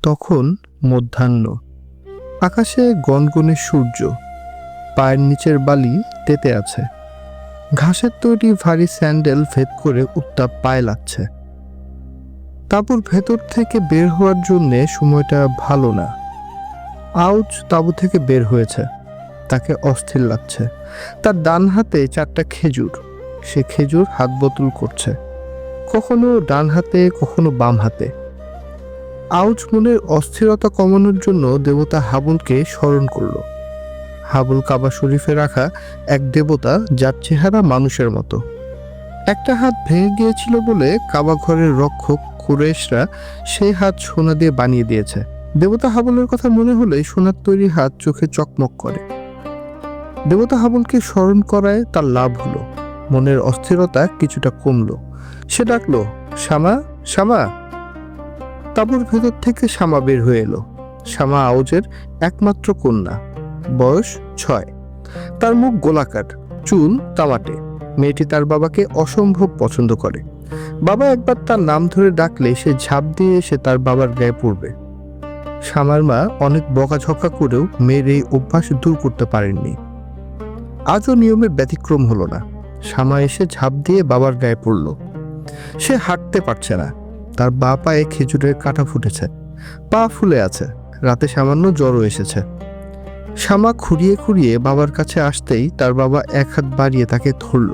তখন মধ্যাহ্ন। আকাশে গনগনে সূর্য, পায়ের নিচের বালি তেতে আছে। ঘাসের তৈরি ভারী স্যান্ডেল ভেদ করে উত্তাপ পায়ে লাগছে। তাঁবুর ভেতর থেকে বের হওয়ার জন্যে সময়টা ভালো না। আউজ তাঁবু থেকে বের হয়েছে। তাকে অস্থির লাগছে। তার ডান হাতে 4টা খেজুর। সে খেজুর হাত বোতল করছে, কখনো ডান হাতে কখনো বাম হাতে। আউজ মনের অস্থিরতা কমানোর জন্য দেবতা হাবুলকে স্মরণ করল। হাবুল কাবা শরীফে রাখা এক দেবতা, যার চেহারা মানুষের মতো। একটা হাত ভেঙে গিয়েছিল বলে কাবা ঘরের রক্ষক কুরেশরা সেই হাত সোনা দিয়ে বানিয়ে দিয়েছে। দেবতা হাবুলের কথা মনে হলে সোনার তৈরি হাত চোখে চকমক করে। দেবতা হাবুলকে স্মরণ করায় তার লাভ হলো। মনের অস্থিরতা কিছুটা কমলো। সে ডাকলো, শামা, শামা। তাঁবুর ভেতর থেকে শামা বের হয়ে এলো। শামা আউজের একমাত্র কন্যা, বয়স 6। তার মুখ গোলাকার, চুল তামাটে। মেয়েটি তার বাবাকে অসম্ভব পছন্দ করে। বাবা একবার তার নাম ধরে ডাকলে সে ঝাঁপ দিয়ে এসে তার বাবার গায়ে পড়বে। শামার মা অনেক বকাঝকা করেও মেয়ের এই অভ্যাস দূর করতে পারেননি। আজও নিয়মের ব্যতিক্রম হলো না। শামা এসে ঝাঁপ দিয়ে বাবার গায়ে পড়ল। সে হাঁটতে পারছে না। তার বা পায়ে খেজুরের কাঁটা ফুটেছে, পা ফুলে আছে। রাতে সামান্য জ্বরও এসেছে। শামা খুঁড়িয়ে খুঁড়িয়ে বাবার কাছে আসতেই তার বাবা এক হাত বাড়িয়ে তাকে ধরল।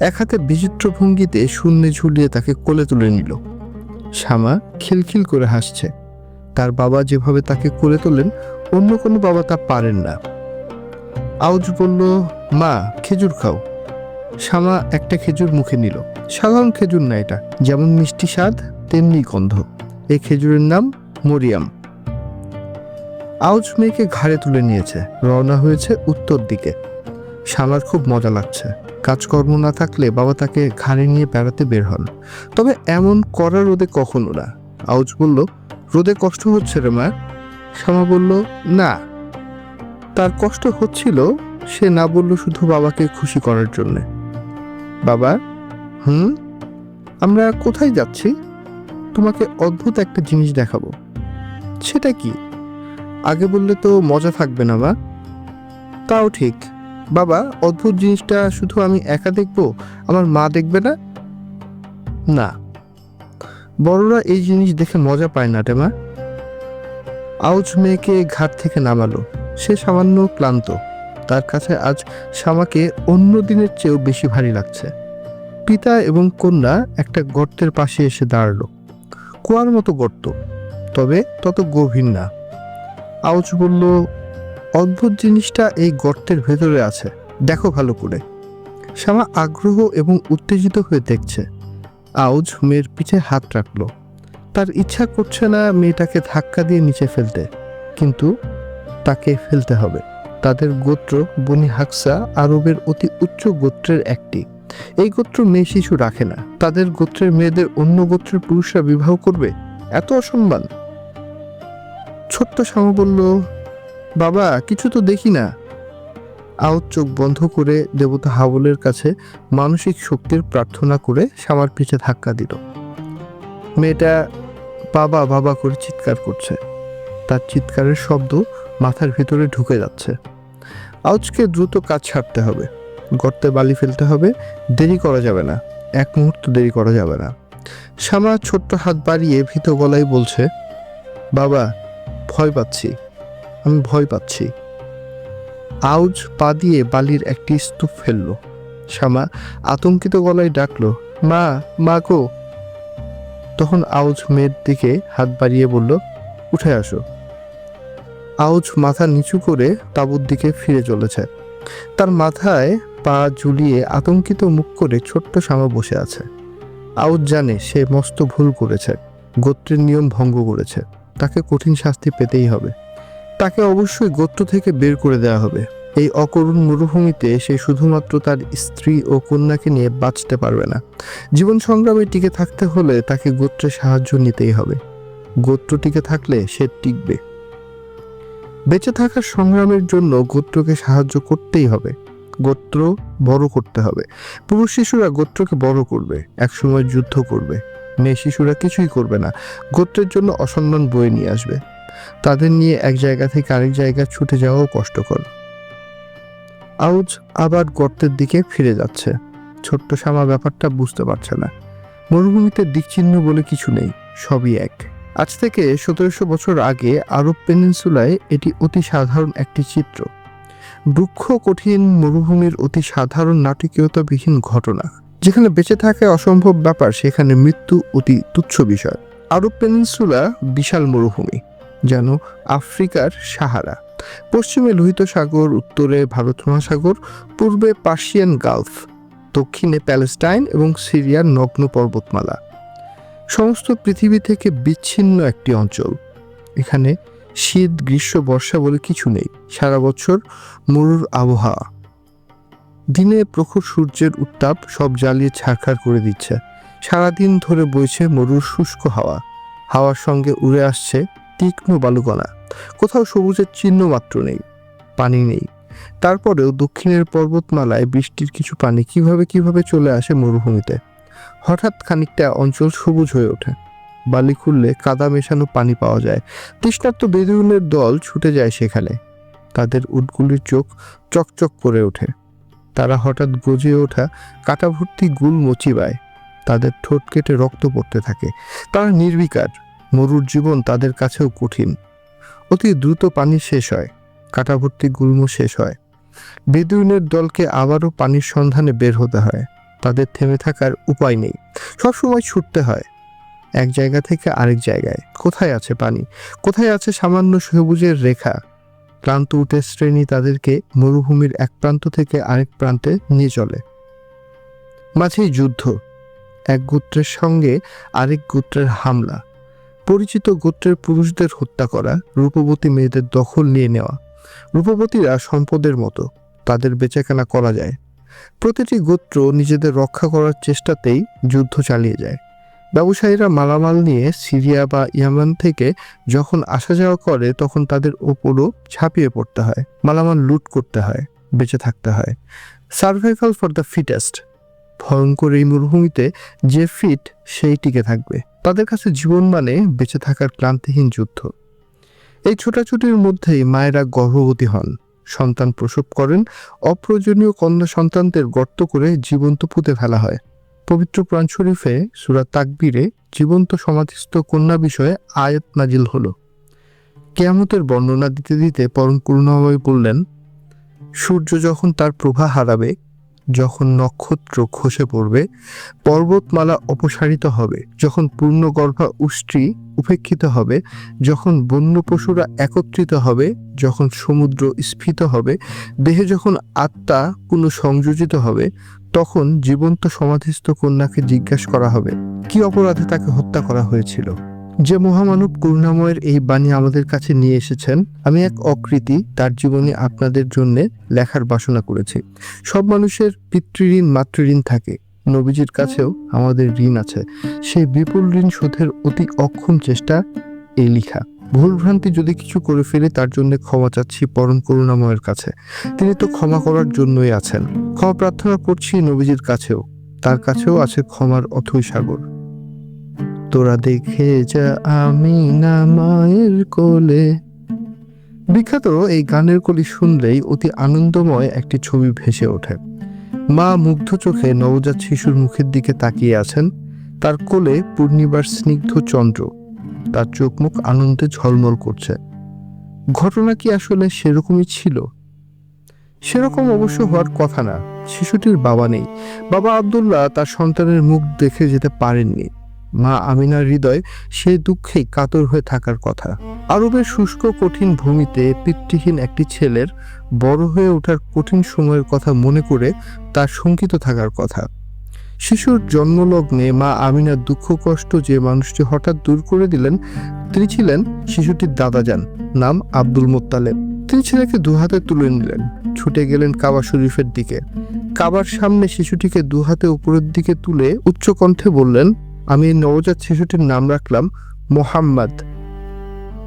এক হাতে বিচিত্র ভঙ্গিতে শূন্যে ঝুলিয়ে তাকে কোলে তুলে নিল। শামা খিলখিল করে হাসছে। তার বাবা যেভাবে তাকে কোলে তোলেন, অন্য কোনো বাবা তা পারেন না। আউজ বলল, মা, খেজুর খাও। শামা একটা খেজুর মুখে নিল। সাধারণ খেজুর না এটা, যেমন মিষ্টি স্বাদ তেমনি গন্ধ। এই খেজুরের নাম মরিয়াম। আউজ মেয়েকে ঘাড়ে তুলে নিয়েছে, রওনা হয়েছে উত্তর দিকে। শামার খুব মজা লাগছে। কাজকর্ম না থাকলে বাবা তাকে ঘাড়ে নিয়ে বেড়াতে বের হন, তবে এমন কড়া রোদে কখনো না। আউজ বলল, রোদে কষ্ট হচ্ছে রে মা? শামা বলল, না। তার কষ্ট হচ্ছিল, সে না বলল শুধু বাবাকে খুশি করার জন্যে। বাবা, আমরা কোথায় যাচ্ছি? তোমাকে অদ্ভুত একটা জিনিস দেখাবো। সেটা কি? আগে বললে তো মজা থাকবে না মা। তাও ঠিক। বাবা, অদ্ভুত জিনিসটা শুধু আমি একা দেখবো? আমার মা দেখবে না? না, বড়রা এই জিনিস দেখে মজা পায় না রে মা। আউজ মেয়েকে ঘাট থেকে নামালো। সে সামান্য ক্লান্ত। তার কাছে আজ শামাকে অন্য দিনের চেয়েও বেশি ভারী লাগছে। পিতা এবং কন্যা একটা গর্তের পাশে এসে দাঁড়ালো। কুয়ার মতো গর্ত, তবে তত গভীর না। আউজ বলল, অদ্ভুত জিনিসটা এই গর্তের ভেতরে আছে, দেখো ভালো করে। শামা আগ্রহ এবং উত্তেজিত হয়ে দেখছে। আউজ মেয়ের পিঠে হাত রাখলো। তার ইচ্ছা করছে না মেয়েটাকে ধাক্কা দিয়ে নিচে ফেলতে, কিন্তু তাকে ফেলতে হবে। তাদের গোত্র বনি হাকসা আরবের অতি উচ্চ গোত্রের একটি। এই গোত্র মেয়ে শিশু রাখে না। তাদের গোত্রের মেয়েদের অন্য গোত্রের পুরুষরা বিবাহ করবে, এত অসম্মান। ছোট্ট শামা বলল, বাবা, কিছু তো দেখি না। আউজ চোখ বন্ধ করে দেবতা হাবলের কাছে মানসিক শক্তির প্রার্থনা করে শামার পিঠে ধাক্কা দিল। মেয়েটা বাবা বাবা করে চিৎকার করছে। তার চিৎকারের শব্দ মাথার ভিতরে ঢুকে যাচ্ছে। আউজকে দ্রুত কাজ ছাড়তে হবে। গর্তে বালি ফেলতে হবে। দেরি করা যাবে না, এক মুহূর্ত দেরি করা যাবে না। শামা ছোট্ট হাত বাড়িয়ে ভীত গলায় বলছে, বাবা, ভয় পাচ্ছি, আমি ভয় পাচ্ছি। আউজ পা দিয়ে বালির একটি স্তূপ ফেলল। শামা আতঙ্কিত গলায় ডাকলো, মা, মা গো। তখন আউজ মেয়ের দিকে হাত বাড়িয়ে বলল, উঠে আসো। আউজ মাথা নিচু করে তাঁবুর দিকে ফিরে চলেছে। তার মাথায় পা ঝুলিয়ে আতঙ্কিত মুখ করে ছোট্ট শামা বসে আছে। আউজ জানে সে মস্ত ভুল করেছে, গোত্রের নিয়ম ভঙ্গ করেছে। তাকে কঠিন শাস্তি পেতেই হবে। তাকে অবশ্যই গোত্র থেকে বের করে দেওয়া হবে। এই অকরুণ মরুভূমিতে সে শুধুমাত্র তার স্ত্রী ও কন্যাকে নিয়ে বাঁচতে পারবে না। জীবন সংগ্রামে টিকে থাকতে হলে তাকে গোত্রের সাহায্য নিতেই হবে। গোত্র টিকে থাকলে সে টিকবে। বেঁচে থাকার সংগ্রামের জন্য গোত্রকে সাহায্য করতেই হবে। গোত্র বড় করতে হবে। পুরুষ শিশুরা গোত্রকে বড় করবে, একসময় যুদ্ধ করবে। মেয়ে শিশুরা কিছুই করবে না, গোত্রের জন্য অসম্মান বয়ে নিয়ে আসবে। তাদের নিয়ে এক জায়গা থেকে আরেক জায়গায় ছুটে যাওয়াও কষ্টকর। আউজ আবার গর্তের দিকে ফিরে যাচ্ছে। ছোট্ট শামা ব্যাপারটা বুঝতে পারছে না। মরুভূমিতে দিকচিহ্ন বলে কিছু নেই, সবই এক। আজ থেকে 1700 বছর আগে আরব পেনিনসুলায় এটি অতি সাধারণ একটি চিত্র। বৃক্ষ কঠিন মরুভূমির অতি সাধারণ নাটকীয়তাবিহীন ঘটনা। যেখানে বেঁচে থাকা অসম্ভব ব্যাপার, সেখানে মৃত্যু অতি তুচ্ছ বিষয়। আরব পেনিনসুলা বিশাল মরুভূমি, যেন আফ্রিকার সাহারা। পশ্চিমে লোহিত সাগর, উত্তরে ভারত মহাসাগর, পূর্বে পার্সিয়ান গালফ, দক্ষিণে প্যালেস্টাইন এবং সিরিয়ার নগ্ন পর্বতমালা। সমস্ত পৃথিবী থেকে বিচ্ছিন্ন একটি অঞ্চল। এখানে শীত, গ্রীষ্ম, বর্ষা বলে কিছু নেই। সারা বছর মরুর আবহাওয়া। দিনে প্রখর সূর্যের উত্তাপ সব জ্বালিয়ে ছারখার করে দিচ্ছে। সারাদিন ধরে বইছে মরুর শুষ্ক হাওয়া। হাওয়ার সঙ্গে উড়ে আসছে তীক্ষ্ণ বালুকণা। কোথাও সবুজের চিহ্ন মাত্র নেই, পানি নেই। তারপরেও দক্ষিণের পর্বতমালায় বৃষ্টির কিছু পানি কিভাবে চলে আসে মরুভূমিতে। হঠাৎ খানিকটা অঞ্চল সবুজ হয়ে ওঠে। বালি খুললে কাদা মেশানো পানি পাওয়া যায়। তৃষ্ণার্ত বেদুইনের দল ছুটে যায় সেখানে। তাদের উটগুলির চোখ চকচক করে ওঠে। তারা হঠাৎ গজিয়ে ওঠা কাটা ভর্তি গুল মচিবায়। তাদের ঠোঁট কেটে রক্ত পড়তে থাকে। তারা নির্বিকার। মরুর জীবন তাদের কাছেও কঠিন। অতি দ্রুত পানি শেষ হয়, কাটা ভর্তি গুল্ম শেষ হয়। বেদুইনের দলকে আবারও পানির সন্ধানে বের হতে হয়। তাদের থেমে থাকার উপায় নেই, সবসময় ছুটতে হয় এক জায়গা থেকে আরেক জায়গায়। কোথায় আছে পানি? কোথায় আছে সামান্য সবুজের রেখা? ক্লান্ত উটের শ্রেণী তাদেরকে মরুভূমির এক প্রান্ত থেকে আরেক প্রান্তে নিয়ে চলে। মাঝেই যুদ্ধ, এক গোত্রের সঙ্গে আরেক গোত্রের হামলা, পরিচিত গোত্রের পুরুষদের হত্যা করা, রূপবতী মেয়েদের দখল নিয়ে নেওয়া। রূপবতীরা সম্পদের মতো, তাদের বেচাকেনা করা যায়। প্রতিটি গোত্র নিজেদের রক্ষা করার চেষ্টাতেই যুদ্ধ চালিয়ে যায়। ব্যবসায়ীরা মালামাল নিয়ে সিরিয়া বা ইয়ামান থেকে যখন আসা যাওয়া করে, তখন তাদের ওপরও ঝাঁপিয়ে পড়তে হয়। মালামাল লুট করতে হয়, বেঁচে থাকতে হয়। Survival for the fittest. ভয়ঙ্কর এই মরুভূমিতে যে ফিট, সেই টিকে থাকবে। তাদের কাছে জীবন মানে বেঁচে থাকার ক্লান্তিহীন যুদ্ধ। এই ছোটাছুটির মধ্যেই মায়েরা গর্ভবতী হন, সন্তান প্রসব করেন। অপ্রয়োজনীয় কন্যা সন্তানদের গর্ত করে জীবন্ত পুঁতে ফেলা হয়। পবিত্র কোরআন শরীফে সূরা তাকবীরে জীবন্ত সমাধিস্থ কন্যা বিষয়ে আয়াত নাজিল হলো। কিয়ামতের বর্ণনা দিতে দিতে পরম করুণাময় বললেন, সূর্য যখন তার প্রভা হারাবে, যখন নক্ষত্র খসে পড়বে, পর্বতমালা অপসারিত হবে, যখন পূর্ণগর্ভা উষ্ট্রী উপেক্ষিত হবে, যখন বন্য পশুরা একত্রিত হবে, যখন সমুদ্র স্ফীত হবে, দেহে যখন আত্মা পুনঃসংযোজিত হবে, তখন জীবন্ত সমাধিস্থ কন্যাকে জিজ্ঞাসা করা হবে, কি অপরাধে তাকে হত্যা করা হয়েছিল। যে মহামানব করুণাময়ের এই বাণী আমাদের কাছে নিয়ে এসেছেন, আমি এক অকৃতি তার জীবনী আপনাদের জন্য লেখার বাসনা করেছি। সব মানুষের পিতৃঋণ মাতৃঋণ থাকে, নবীজির কাছেও আমাদের ঋণ আছে। সেই বিপুল ঋণ শোধের অতি অক্ষম চেষ্টা এই লেখা। ভুলভ্রান্তি যদি কিছু করে ফেলে, তার জন্য ক্ষমা চাচ্ছি পরম করুণাময়ের কাছে। তিনি তো ক্ষমা করার জন্যই আছেন। ক্ষমা প্রার্থনা করছি নবীজির কাছেও, তার কাছেও আছে ক্ষমার অথৈ সাগর। তোরা দেখে যা আমিনা মায়ের কোলে। বিখ্যাত এই গানের কলি শুনলেই অতি আনন্দময় একটি ছবি ভেসে ওঠে। মা মুগ্ধ চোখে নবজাত শিশুর মুখের দিকে তাকিয়ে আছেন। তার কোলে পূর্ণিমার স্নিগ্ধ চন্দ্র, তার চোখ মুখ আনন্দে ঝলমল করছে। ঘটনা কি আসলে সেরকমই ছিল? সেরকম অবশ্য হওয়ার কথা না। শিশুটির বাবা নেই। বাবা আব্দুল্লাহ তার সন্তানের মুখ দেখে যেতে পারেননি। মা আমিনার হৃদয় সেই দুঃখেই কাতর হয়ে থাকার কথা। আরবের শুষ্ক কঠিন ভূমিতে পিতৃহীন একটি ছেলের বড় হয়ে ওঠার কঠিন সময়ের কথা মনে করে তার শঙ্কিত থাকার কথা। শিশুর জন্মলগ্নে মা আমিনার দুঃখ কষ্ট যে মানুষটি হঠাৎ দূর করে দিলেন, তিনি ছিলেন শিশুটির দাদাজান, নাম আব্দুল মুত্তালেব। তিনি ছেলেকে দুহাতে তুলে নিলেন, ছুটে গেলেন কাবা শরীফের দিকে। কাবার সামনে শিশুটিকে দুহাতে উপরের দিকে তুলে উচ্চ কণ্ঠে বললেন, আমি এই নবজাত শিশুটির নাম রাখলাম মোহাম্মদ।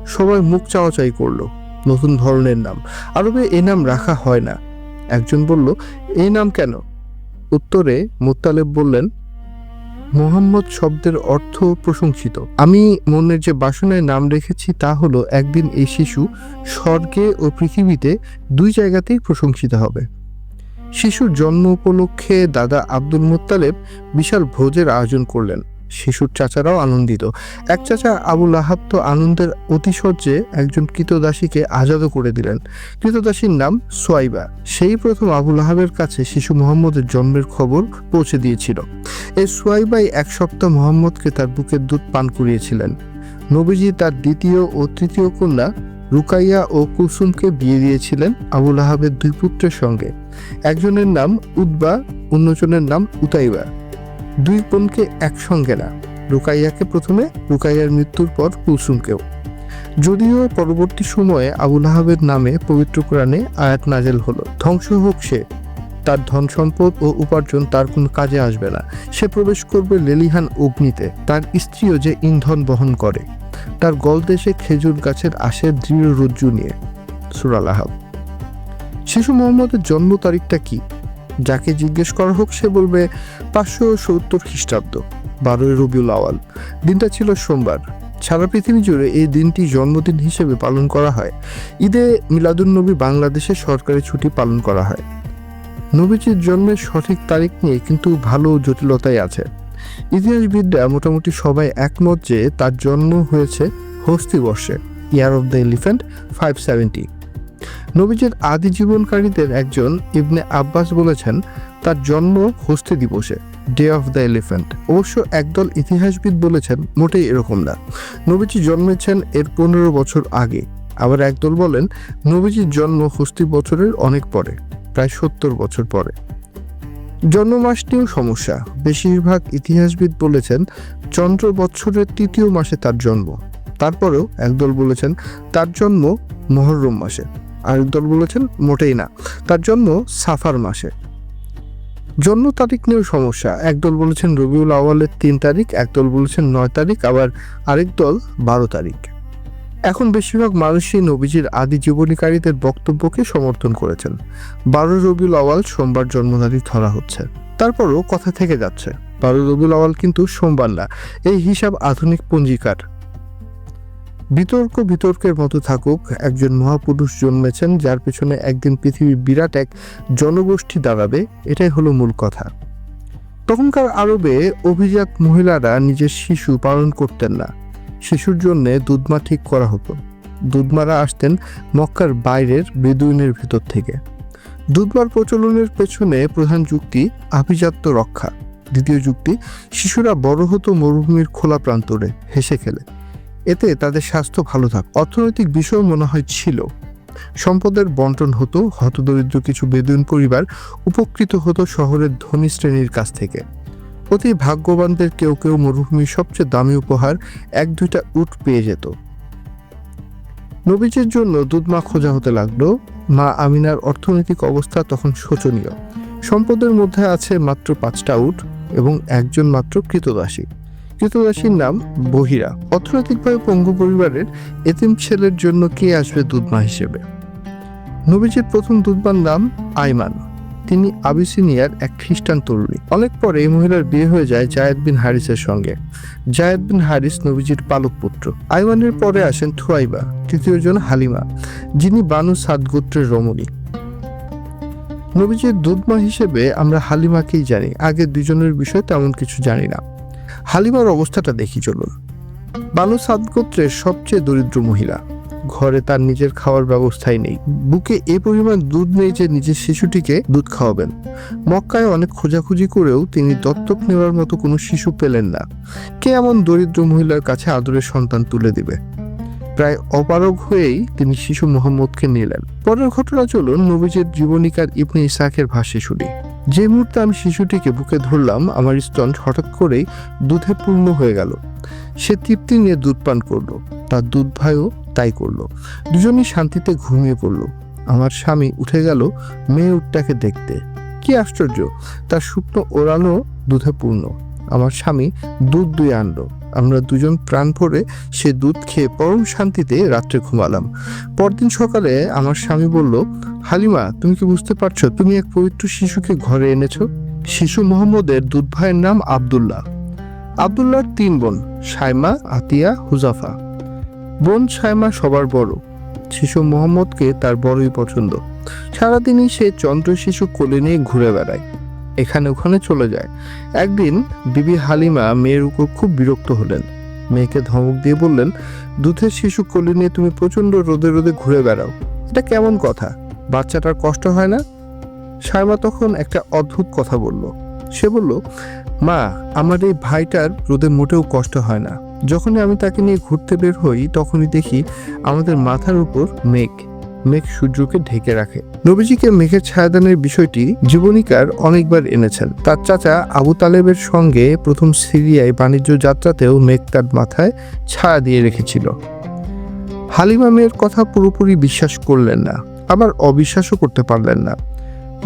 সবাই মুখ চাওয়াচাই করলো। নতুন ধরনের নাম, আরবে এই নাম রাখা হয় না। একজন বলল, এই নাম কেন? উত্তরে মুত্তালেব বললেন, মোহাম্মদ শব্দের অর্থ প্রশংসিত। আমি মনের যে বাসনায় নাম রেখেছি তা হলো একদিন এই শিশু স্বর্গে ও পৃথিবীতে দুই জায়গাতেই প্রশংসিত হবে। শিশুর জন্ম উপলক্ষে দাদা আব্দুল মুত্তালেব বিশাল ভোজের আয়োজন করলেন। শিশুর চাচারাও আনন্দিত। এক চাচা আবুল আহাব তো আনন্দের অতিশয্যে একজন কৃতদাসীকে আজাদও করে দিলেন। কৃতদাসীর নাম সোয়াইবা। সেই প্রথম আবুল আহাবের কাছে শিশু মুহাম্মদের জন্মের খবর পৌঁছে দিয়েছিল। এই সোয়াইবাই এক সপ্তাহ মুহাম্মদকে তার বুকের দুধ পান করিয়েছিলেন। নবীজি তার দ্বিতীয় ও তৃতীয় কন্যা রুকাইয়া ও কুলসুমকে বিয়ে দিয়েছিলেন আবুল আহাবের দুই পুত্রের সঙ্গে। একজনের নাম উতবা, অন্যজনের নাম উতাইবা। দুই বোনকে একসঙ্গে না, রুকাইয়াকে প্রথমে, রুকাইয়ার মৃত্যুর পর কুলসুমকেও। যদিও পরবর্তী সময়ে আবুল আহাবের নামে পবিত্র কোরআনে আয়াত নাজেল হলো, ধ্বংস হোক সে, তার ধন সম্পদ ও উপার্জন তার কোনো কাজে আসবে না, সে প্রবেশ করবে লেলিহান অগ্নিতে, তার স্ত্রীও যে ইন্ধন বহন করে, তার গলদেশে খেজুর গাছের আশের দৃঢ় রজ্জু নিয়ে। সূরা আল-আহব। শিশু মুহাম্মদের জন্ম তারিখটা কি? যাকে জিজ্ঞেস করা হোক সে বলবে 570 খ্রিস্টাব্দ, 12 রবিউল আওয়াল। দিনটা ছিল সোমবার। সারা পৃথিবী জুড়ে এই দিনটি জন্মদিন হিসেবে পালন করা হয়। ঈদে মিলাদুন্নবী বাংলাদেশে সরকারি ছুটি পালন করা হয়। নবীজির জন্মের সঠিক তারিখ নিয়ে কিন্তু ভালো জটিলতাই আছে। ইতিহাসবিদরা মোটামুটি সবাই একমত যে তার জন্ম হয়েছে হস্তি বর্ষে, ইয়ার অফ দ্য এলিফ্যান্ট 570। নবীজির আদি জীবনকারীদের একজন ইবনে আব্বাস বলেছেন তার জন্ম হস্তি দিবসে, ডে অফ দ্য এলিফ্যান্ট। অবশ্য একদল ইতিহাসবিদ বলেছেন মোটেই এরকম না, নবীজি জন্মেছেন এর 15 বছর আগে। আবার একদল বলেন নবীজির জন্ম হস্তি বছরের অনেক পরে, প্রায় 70 বছর পরে। জন্ম মাস নিয়েও সমস্যা। বেশিরভাগ ইতিহাসবিদ বলেছেন চন্দ্র বৎসরের 3য় মাসে তার জন্ম। তারপরেও একদল বলেছেন তার জন্ম মুহররম মাসে, আরেক দল বলেছেন মোটেই না, তার জন্ম সাফার মাসে। জন্ম তারিখ নিয়েও সমস্যা। একদল বলেছেন রবিউল আওয়ালের 3 তারিখ, একদল বলেছেন 9 তারিখ, আবার আরেক দল 12 তারিখ। এখন বেশিরভাগ মানুষই নবীজির আদি জীবনীকারীদের বক্তব্যকে সমর্থন করেছেন। 12 রবিউল আওয়াল সোমবার জন্ম তারিখ ধরা হচ্ছে। তারপরও কথা থেকে যাচ্ছে 12 রবিউল আওয়াল কিন্তু সোমবার না, এই হিসাব আধুনিক পঞ্জিকার। বিতর্কের মতো থাকুক, একজন মহাপুরুষ জন্মেছেন যার পেছনে একদিন পৃথিবীর বিরাট এক জনগোষ্ঠী দাঁড়াবে, এটাই হলো মূল কথা। তখনকার আরবে অভিজাত মহিলারা নিজের শিশু পালন করতেন না। শিশুর জন্য দুধমা ঠিক করা হতো। দুধমারা আসতেন মক্কার বাইরের বেদুইনের ভেতর থেকে। দুধমার প্রচলনের পেছনে প্রধান যুক্তি আভিজাত্য রক্ষা। দ্বিতীয় যুক্তি, শিশুরা বড় হতো মরুভূমির খোলা প্রান্তরে হেসে খেলে, এতে তাদের স্বাস্থ্য ভালো থাকত। অর্থনৈতিক বিষয় মনে হয় ছিল। সম্পদের বন্টন হতো, হতদরিদ্র কিছু বেদুইন পরিবার উপকৃত হতো শহরের ধনী শ্রেণীর কাছ থেকে। অতি ভাগ্যবানদের কেউ কেউ মরুভূমির সবচেয়ে দামি উপহার 1-2টা উট পেয়ে যেত। নবীজির জন্য দুধমা খোঁজা হতে লাগলো। মা আমিনার অর্থনৈতিক অবস্থা তখন শোচনীয়। সম্পদের মধ্যে আছে মাত্র 5টা উট এবং একজন মাত্র কৃতদাসী। কৃতদাসীর নাম বহিরা। অর্থনৈতিকভাবে পঙ্গু পরিবারের এতিম ছেলের জন্য কে আসবে দুধমা হিসেবে? নবীজির প্রথম দুধমার নাম আইমান। তিনি আবিসিনিয়ার এক খ্রিস্টান তরুণী। অনেক পরে এই মহিলার বিয়ে হয়ে যায় জায়েদ বিন হারিসের সঙ্গে। জায়েদ বিন হারিস নবীজির পালক পুত্র। আইমানের পরে আসেন থুয়াইবা, তৃতীয় জন হালিমা, যিনি বানু সাদ গোত্রের রমণী। নবীজির দুধমা হিসেবে আমরা হালিমাকেই জানি, আগের দুজনের বিষয় তেমন কিছু জানি না। হালিমার অবস্থাটা দেখি চলুন। বানু সাদ গোত্রের সবচেয়ে দরিদ্র মহিলা। ঘরে তার নিজের খাওয়ার ব্যবস্থাই নেই। বুকে এ পরিমাণ দুধ নেই যে নিজের শিশুটিকে দুধ খাওয়াবেন। মক্কায় অনেক খোঁজাখুঁজি করেও তিনি দত্তক নেওয়ার মতো কোনো শিশু পেলেন না। কে এমন দরিদ্র মহিলার কাছে আদরের সন্তান তুলে দিবে? প্রায় অপারগ হয়েই তিনি শিশু মুহাম্মদকে নিলেন। পরের ঘটনা চলুন নবীজির জীবনীকার ইবনে ইসহাকের ভাষ্যে শুনি। যে মুহূর্তে আমি শিশুটিকে বুকে ধরলাম, আমার স্তন হঠাৎ করেই দুধে পূর্ণ হয়ে গেল। সে তৃপ্তি নিয়ে দুধ পান করলো, তার দুধ ভাইও তাই করলো। দুজনই শান্তিতে ঘুমিয়ে পড়ল। আমার স্বামী উঠে গেল মেয়ে উটটাকে দেখতে। কি আশ্চর্য, তার শুকনো ওড়ানো দুধে পূর্ণ। আমার স্বামী দুধ দুয়ে আনলো। আমরা দুজন প্রাণ ভরে সে দুধ খেয়ে পরম শান্তিতে রাত্রে ঘুমালাম। পরদিন সকালে আমার স্বামী বলল, হালিমা, তুমি কি বুঝতে পারছো তুমি এক পবিত্র শিশুকে ঘরে এনেছো? শিশু মোহাম্মদের দুধ ভাইয়ের নাম আব্দুল্লাহ। আব্দুল্লাহর 3 বোন, সাইমা, আতিয়া, হুজাফা। বোন সাইমা সবার বড়। শিশু মোহাম্মদকে তার বড়ই পছন্দ। সারাদিনই সে চন্দ্র শিশু কোলে নিয়ে ঘুরে বেড়ায়, এখানে ওখানে চলে যায়। একদিন বিবি হালিমা মেয়ের উপর খুব বিরক্ত হলেন। মেয়েকে ধমক দিয়ে বললেন, দুধের শিশু কোলে নিয়ে তুমি প্রচন্ড রোদে রোদে ঘুরে বেড়াও, এটা কেমন কথা? বাচ্চাটার কষ্ট হয় না? সাইমা তখন একটা অদ্ভুত কথা বলল। সে বলল, মা, আমার এই ভাইটার রোদে মোটেও কষ্ট হয় না। যখনই আমি তাকে নিয়ে ঘুরতে বের হই তখনই দেখি আমাদের মাথার উপর মেঘ সূর্যকে ঢেকে রাখে। নবীজিকে মেঘের ছায়াদানের বিষয়টি জীবনীকার অনেকবার এনেছেন। তার চাচা আবু তালেবের সঙ্গে প্রথম সিরিয়ায় বাণিজ্য যাত্রাতেও মেঘ তার মাথায় ছায়া দিয়ে রেখেছিল। হালিমা মেয়ের কথা পুরোপুরি বিশ্বাস করলেন না, আবার অবিশ্বাসও করতে পারলেন না।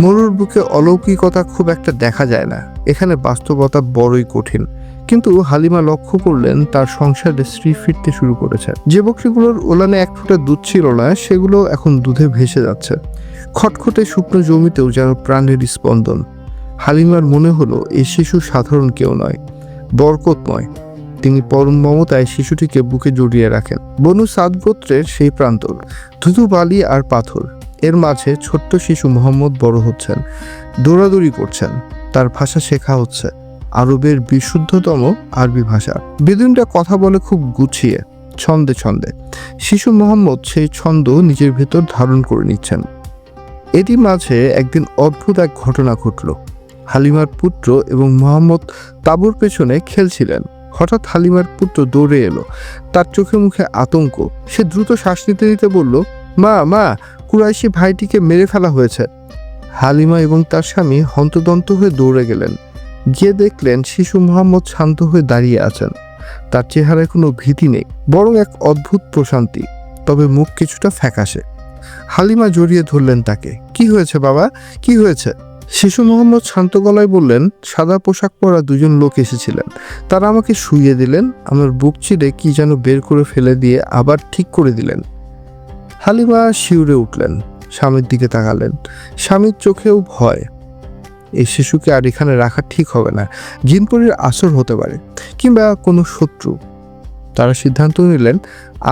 মরুর বুকে অলৌকিকতা খুব একটা দেখা যায় না, এখানে বাস্তবতা বড়ই কঠিন। কিন্তু হালিমা লক্ষ্য করলেন তার সংসারে স্ত্রী ফিরতে শুরু করেছে। যে বকরিগুলোর ওলানে এক ফোঁটা দুধ ছিল না, সেগুলো এখন দুধে ভেসে যাচ্ছে। খটখটে শুকনো জমিতেও যেন প্রাণের স্পন্দন। হালিমার মনে হলো এই শিশু সাধারণ কেউ নয়, বরকতময়। তিনি পরম মমতায় শিশুটিকে বুকে জড়িয়ে রাখেন। বনু সাদ গোত্রের সেই প্রান্তর, ধুধু বালি আর পাথর, এর মাঝে ছোট্ট শিশু মোহাম্মদ বড় হচ্ছেন, দৌড়াদৌড়ি করছেন, তার ভাষা শেখা হচ্ছে, আরবের বিশুদ্ধতম আরবি ভাষা। বেদুইনরা কথা বলে খুব গুছিয়ে, ছন্দে ছন্দে। শিশু মোহাম্মদ সেই ছন্দ নিজের ভেতর ধারণ করে নিচ্ছেন। এরই মাঝে একদিন অদ্ভুত এক ঘটনা ঘটল। হালিমার পুত্র এবং মোহাম্মদ তাঁবুর পেছনে খেলছিলেন। হঠাৎ হালিমার পুত্র দৌড়ে এলো, তার চোখে মুখে আতঙ্ক। সে দ্রুত শ্বাস নিতে নিতে বলল, মা, মা, কুরাইশি ভাইটিকে মেরে ফেলা হয়েছে। হালিমা এবং তার স্বামী হন্তদন্ত হয়ে দৌড়ে গেলেন। গিয়ে দেখলেন শিশু মোহাম্মদ শান্ত হয়ে দাঁড়িয়ে আছেন। তার চেহারায় কোনো ভীতি নেই, বরং এক অদ্ভুত প্রশান্তি, তবে মুখ কিছুটা ফ্যাকাশে। হালিমা জড়িয়ে ধরলেন তাকে। কি হয়েছে বাবা, কি হয়েছে? শিশু মোহাম্মদ শান্ত গলায় বললেন, সাদা পোশাক পরা দুজন লোক এসেছিলেন, তারা আমাকে শুইয়ে দিলেন, আমার বুক চিরে কি যেন বের করে ফেলে দিয়ে আবার ঠিক করে দিলেন। হালিমা শিউরে উঠলেন, স্বামীর দিকে তাকালেন। স্বামীর চোখেও ভয়। এই শিশুকে আর এখানে রাখা ঠিক হবে না, জিনপরির আসর হতে পারে, কিংবা কোনো শত্রু। তারা সিদ্ধান্ত নিলেন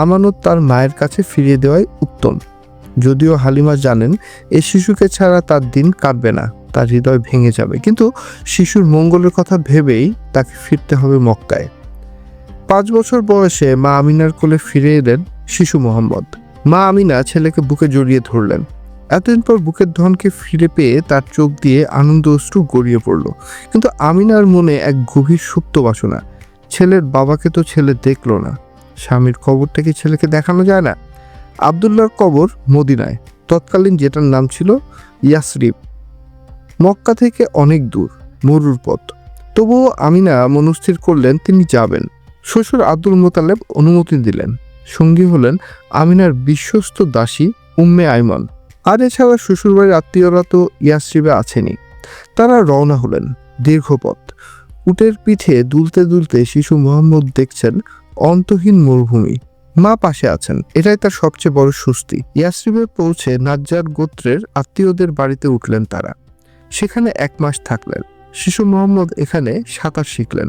আমানত তার মায়ের কাছে ফিরিয়ে দেওয়াই উত্তম। যদিও হালিমা জানেন এই শিশুকে ছাড়া তার দিন কাটবে না, তার হৃদয় ভেঙে যাবে, কিন্তু শিশুর মঙ্গলের কথা ভেবেই তাকে ফিরতে হবে মক্কায়। 5 বছর বয়সে মা আমিনার কোলে ফিরে এলেন শিশু মোহাম্মদ। মা আমিনা ছেলেকে বুকে জড়িয়ে ধরলেন। এতদিন পর বুকের ধনকে ফিরে পেয়ে তার চোখ দিয়ে আনন্দ অশ্রু গড়িয়ে পড়ল। কিন্তু আমিনার মনে এক গভীর সুপ্ত বাসনা। ছেলের বাবাকে তো ছেলে দেখল না, স্বামীর কবরটা কি ছেলেকে দেখানো যায় না? আব্দুল্লাহর কবর মদিনায়, তৎকালীন যেটার নাম ছিল ইয়াসরিব। মক্কা থেকে অনেক দূর, মরুর পথ। তবুও আমিনা মনস্থির করলেন তিনি যাবেন। শ্বশুর আব্দুল মোতালেব অনুমতি দিলেন। সঙ্গী হলেন আমিনার বিশ্বস্ত দাসী উম্মে আইমান। আর এছাড়া শ্বশুরবাড়ির আত্মীয়রা তো ইয়াসরিবে আছেনই। তারা রওনা হলেন। দীর্ঘ পথ। উটের পিঠে দুলতে দুলতে শিশু মোহাম্মদ দেখছেন অন্তহীন মরুভূমি। মা পাশে আছেন, এটাই তার সবচেয়ে বড় স্বস্তি। ইয়াসরিবে পৌঁছে নাজ্জার গোত্রের আত্মীয়দের বাড়িতে উঠলেন তারা। সেখানে 1 মাস থাকলেন। শিশু মোহাম্মদ এখানে সাঁতার শিখলেন,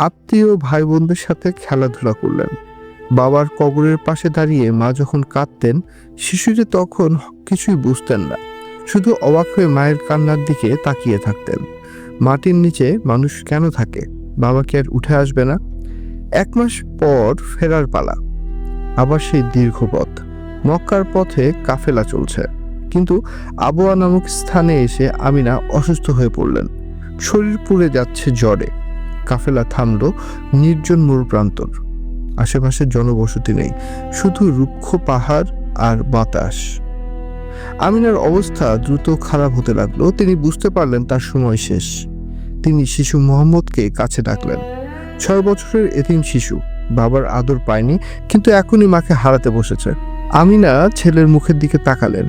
আত্মীয় ভাই বোনদের সাথে খেলাধুলা করলেন। বাবার কবরের পাশে দাঁড়িয়ে মা যখন কাঁদতেন, শিশুটি তখন কিছুই বুঝতেন না, শুধু অবাক হয়ে মায়ের কান্নার দিকে তাকিয়ে থাকতেন। মাটির নিচে মানুষ কেন থাকে? বাবা কি আর উঠে আসবে না? 1 মাস পর ফেরার পালা। আবার সেই দীর্ঘ পথ। মক্কার পথে কাফেলা চলছে, কিন্তু আবওয়া নামক স্থানে এসে আমিনা অসুস্থ হয়ে পড়লেন। শরীর পুড়ে যাচ্ছে জ্বরে। কাফেলা থামলো নির্জন মরুপ্রান্তর। আশেপাশে জনবসতি নেই, শুধু রুক্ষ পাহাড় আর বাতাস। আমিনার অবস্থা দ্রুত খারাপ হতে লাগলো। তিনি বুঝতে পারলেন তার সময় শেষ। তিনি শিশু মোহাম্মদকে কাছে ডাকলেন। 6 বছরের এতিম শিশু, বাবার আদর পায়নি, কিন্তু এখনই মাকে হারাতে বসেছে। আমিনা ছেলের মুখের দিকে তাকালেন,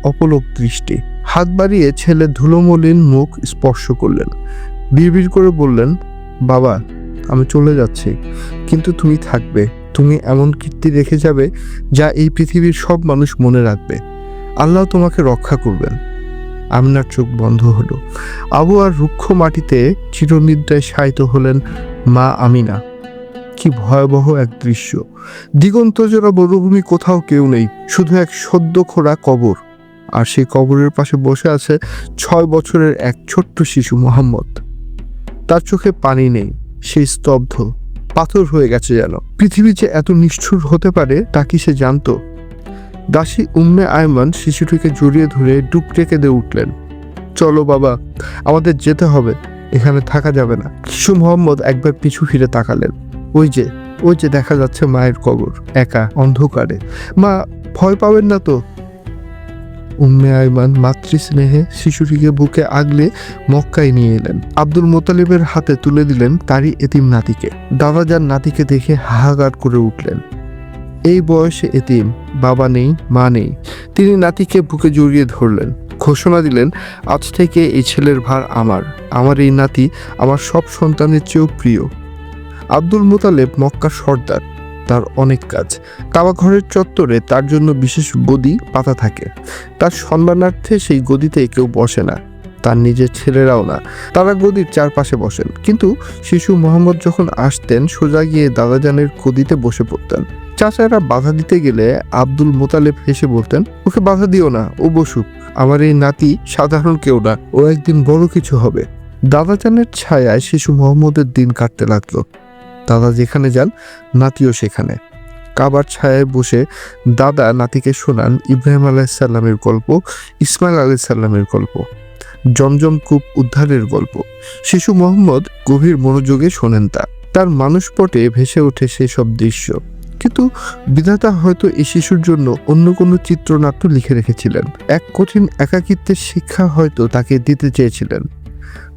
অপলক দৃষ্টি। হাত বাড়িয়ে ছেলের ধুলোমলিন মুখ স্পর্শ করলেন। বিড়বিড় করে বললেন, বাবা, আমি চলে যাচ্ছি, কিন্তু তুমি থাকবে। তুমি এমন কীর্তি রেখে যাবে যা এই পৃথিবীর সব মানুষ মনে রাখবে। আল্লাহ তোমাকে রক্ষা করবেন। আমিনার চোখ বন্ধ হলো। আবহাওয়ার রুক্ষ মাটিতে চিরনিদ্রায় শায়িত হলেন মা আমিনা। কি ভয়াবহ এক দৃশ্য! দিগন্তজোড়া মরুভূমি, কোথাও কেউ নেই, শুধু এক সদ্য খোঁড়া কবর। আর সেই কবরের পাশে বসে আছে 6 বছরের এক ছোট্ট শিশু মোহাম্মদ। তার চোখে পানি নেই, সে স্তব্ধ, পাথর হয়ে গেছে যেন। পৃথিবী যে এত নিষ্ঠুর হতে পারে তা কি সে জানতো? দাসী উম্মে আয়মান শিশুটিকে জড়িয়ে ধরে ডুকরে কেঁদে উঠলেন। চলো বাবা, আমাদের যেতে হবে, এখানে থাকা যাবে না। শিশু মোহাম্মদ একবার পিছু ফিরে তাকালেন। ওই যে দেখা যাচ্ছে মায়ের কবর, একা অন্ধকারে। মা, ভয় পাবেন না তো? উম্মে আয়মান মাতৃস্নেহে শিশুটিকে বুকে আগলে মক্কায় নিয়ে এলেন। আব্দুল মোতালিবের হাতে তুলে দিলেন তারই এতিম নাতিকে। দাদাজান নাতিকে দেখে হাহাকার করে উঠলেন। এই বয়সে এতিম, বাবা নেই, মা নেই। তিনি নাতিকে বুকে জড়িয়ে ধরলেন, ঘোষণা দিলেন, আজ থেকে এই ছেলের ভার আমার এই নাতি আমার সব সন্তানের চেয়েও প্রিয়। আব্দুল মোতালেব মক্কার সর্দার, তার অনেক কাজ। কাবা ঘরের চত্বরে তার জন্য বিশেষ গদি পাতা থাকে। তার সম্মানার্থে সেই গদিতে কেউ বসে না, তার নিজের ছেলেরাও না। তারা গদির চারপাশে বসেন, কিন্তু শিশু মোহাম্মদ যখন আসতেন সোজা গিয়ে দাদাজানের গদিতে বসে পড়তেন। চাচারা বাধা দিতে গেলে আব্দুল মোতালেব হেসে বলতেন, ওকে বাধা দিও না, ও বসুক। আমার এই নাতি সাধারণ কেউ না, ও একদিন বড় কিছু হবে। দাদাজানের ছায়ায় শিশু মোহাম্মদের দিন কাটতে লাগলো। দাদা যেখানে যান, নাতিও সেখানে। কাবার ছায়ায় বসে দাদা নাতিকে শোনান ইব্রাহিম আলাইসাল্লামের গল্প, ইসমাইল আলাইসাল্লামের গল্প, জমজম কূপ উদ্ধারের গল্প। শিশু মোহাম্মদ গভীর মনোযোগে শোনেন তার মানুষপটে ভেসে ওঠে সেসব দৃশ্য। কিন্তু বিধাতা হয়তো এই শিশুর জন্য অন্য কোনো চিত্রনাট্য লিখে রেখেছিলেন। এক কঠিন একাকিত্বের শিক্ষা হয়তো তাকে দিতে চেয়েছিলেন।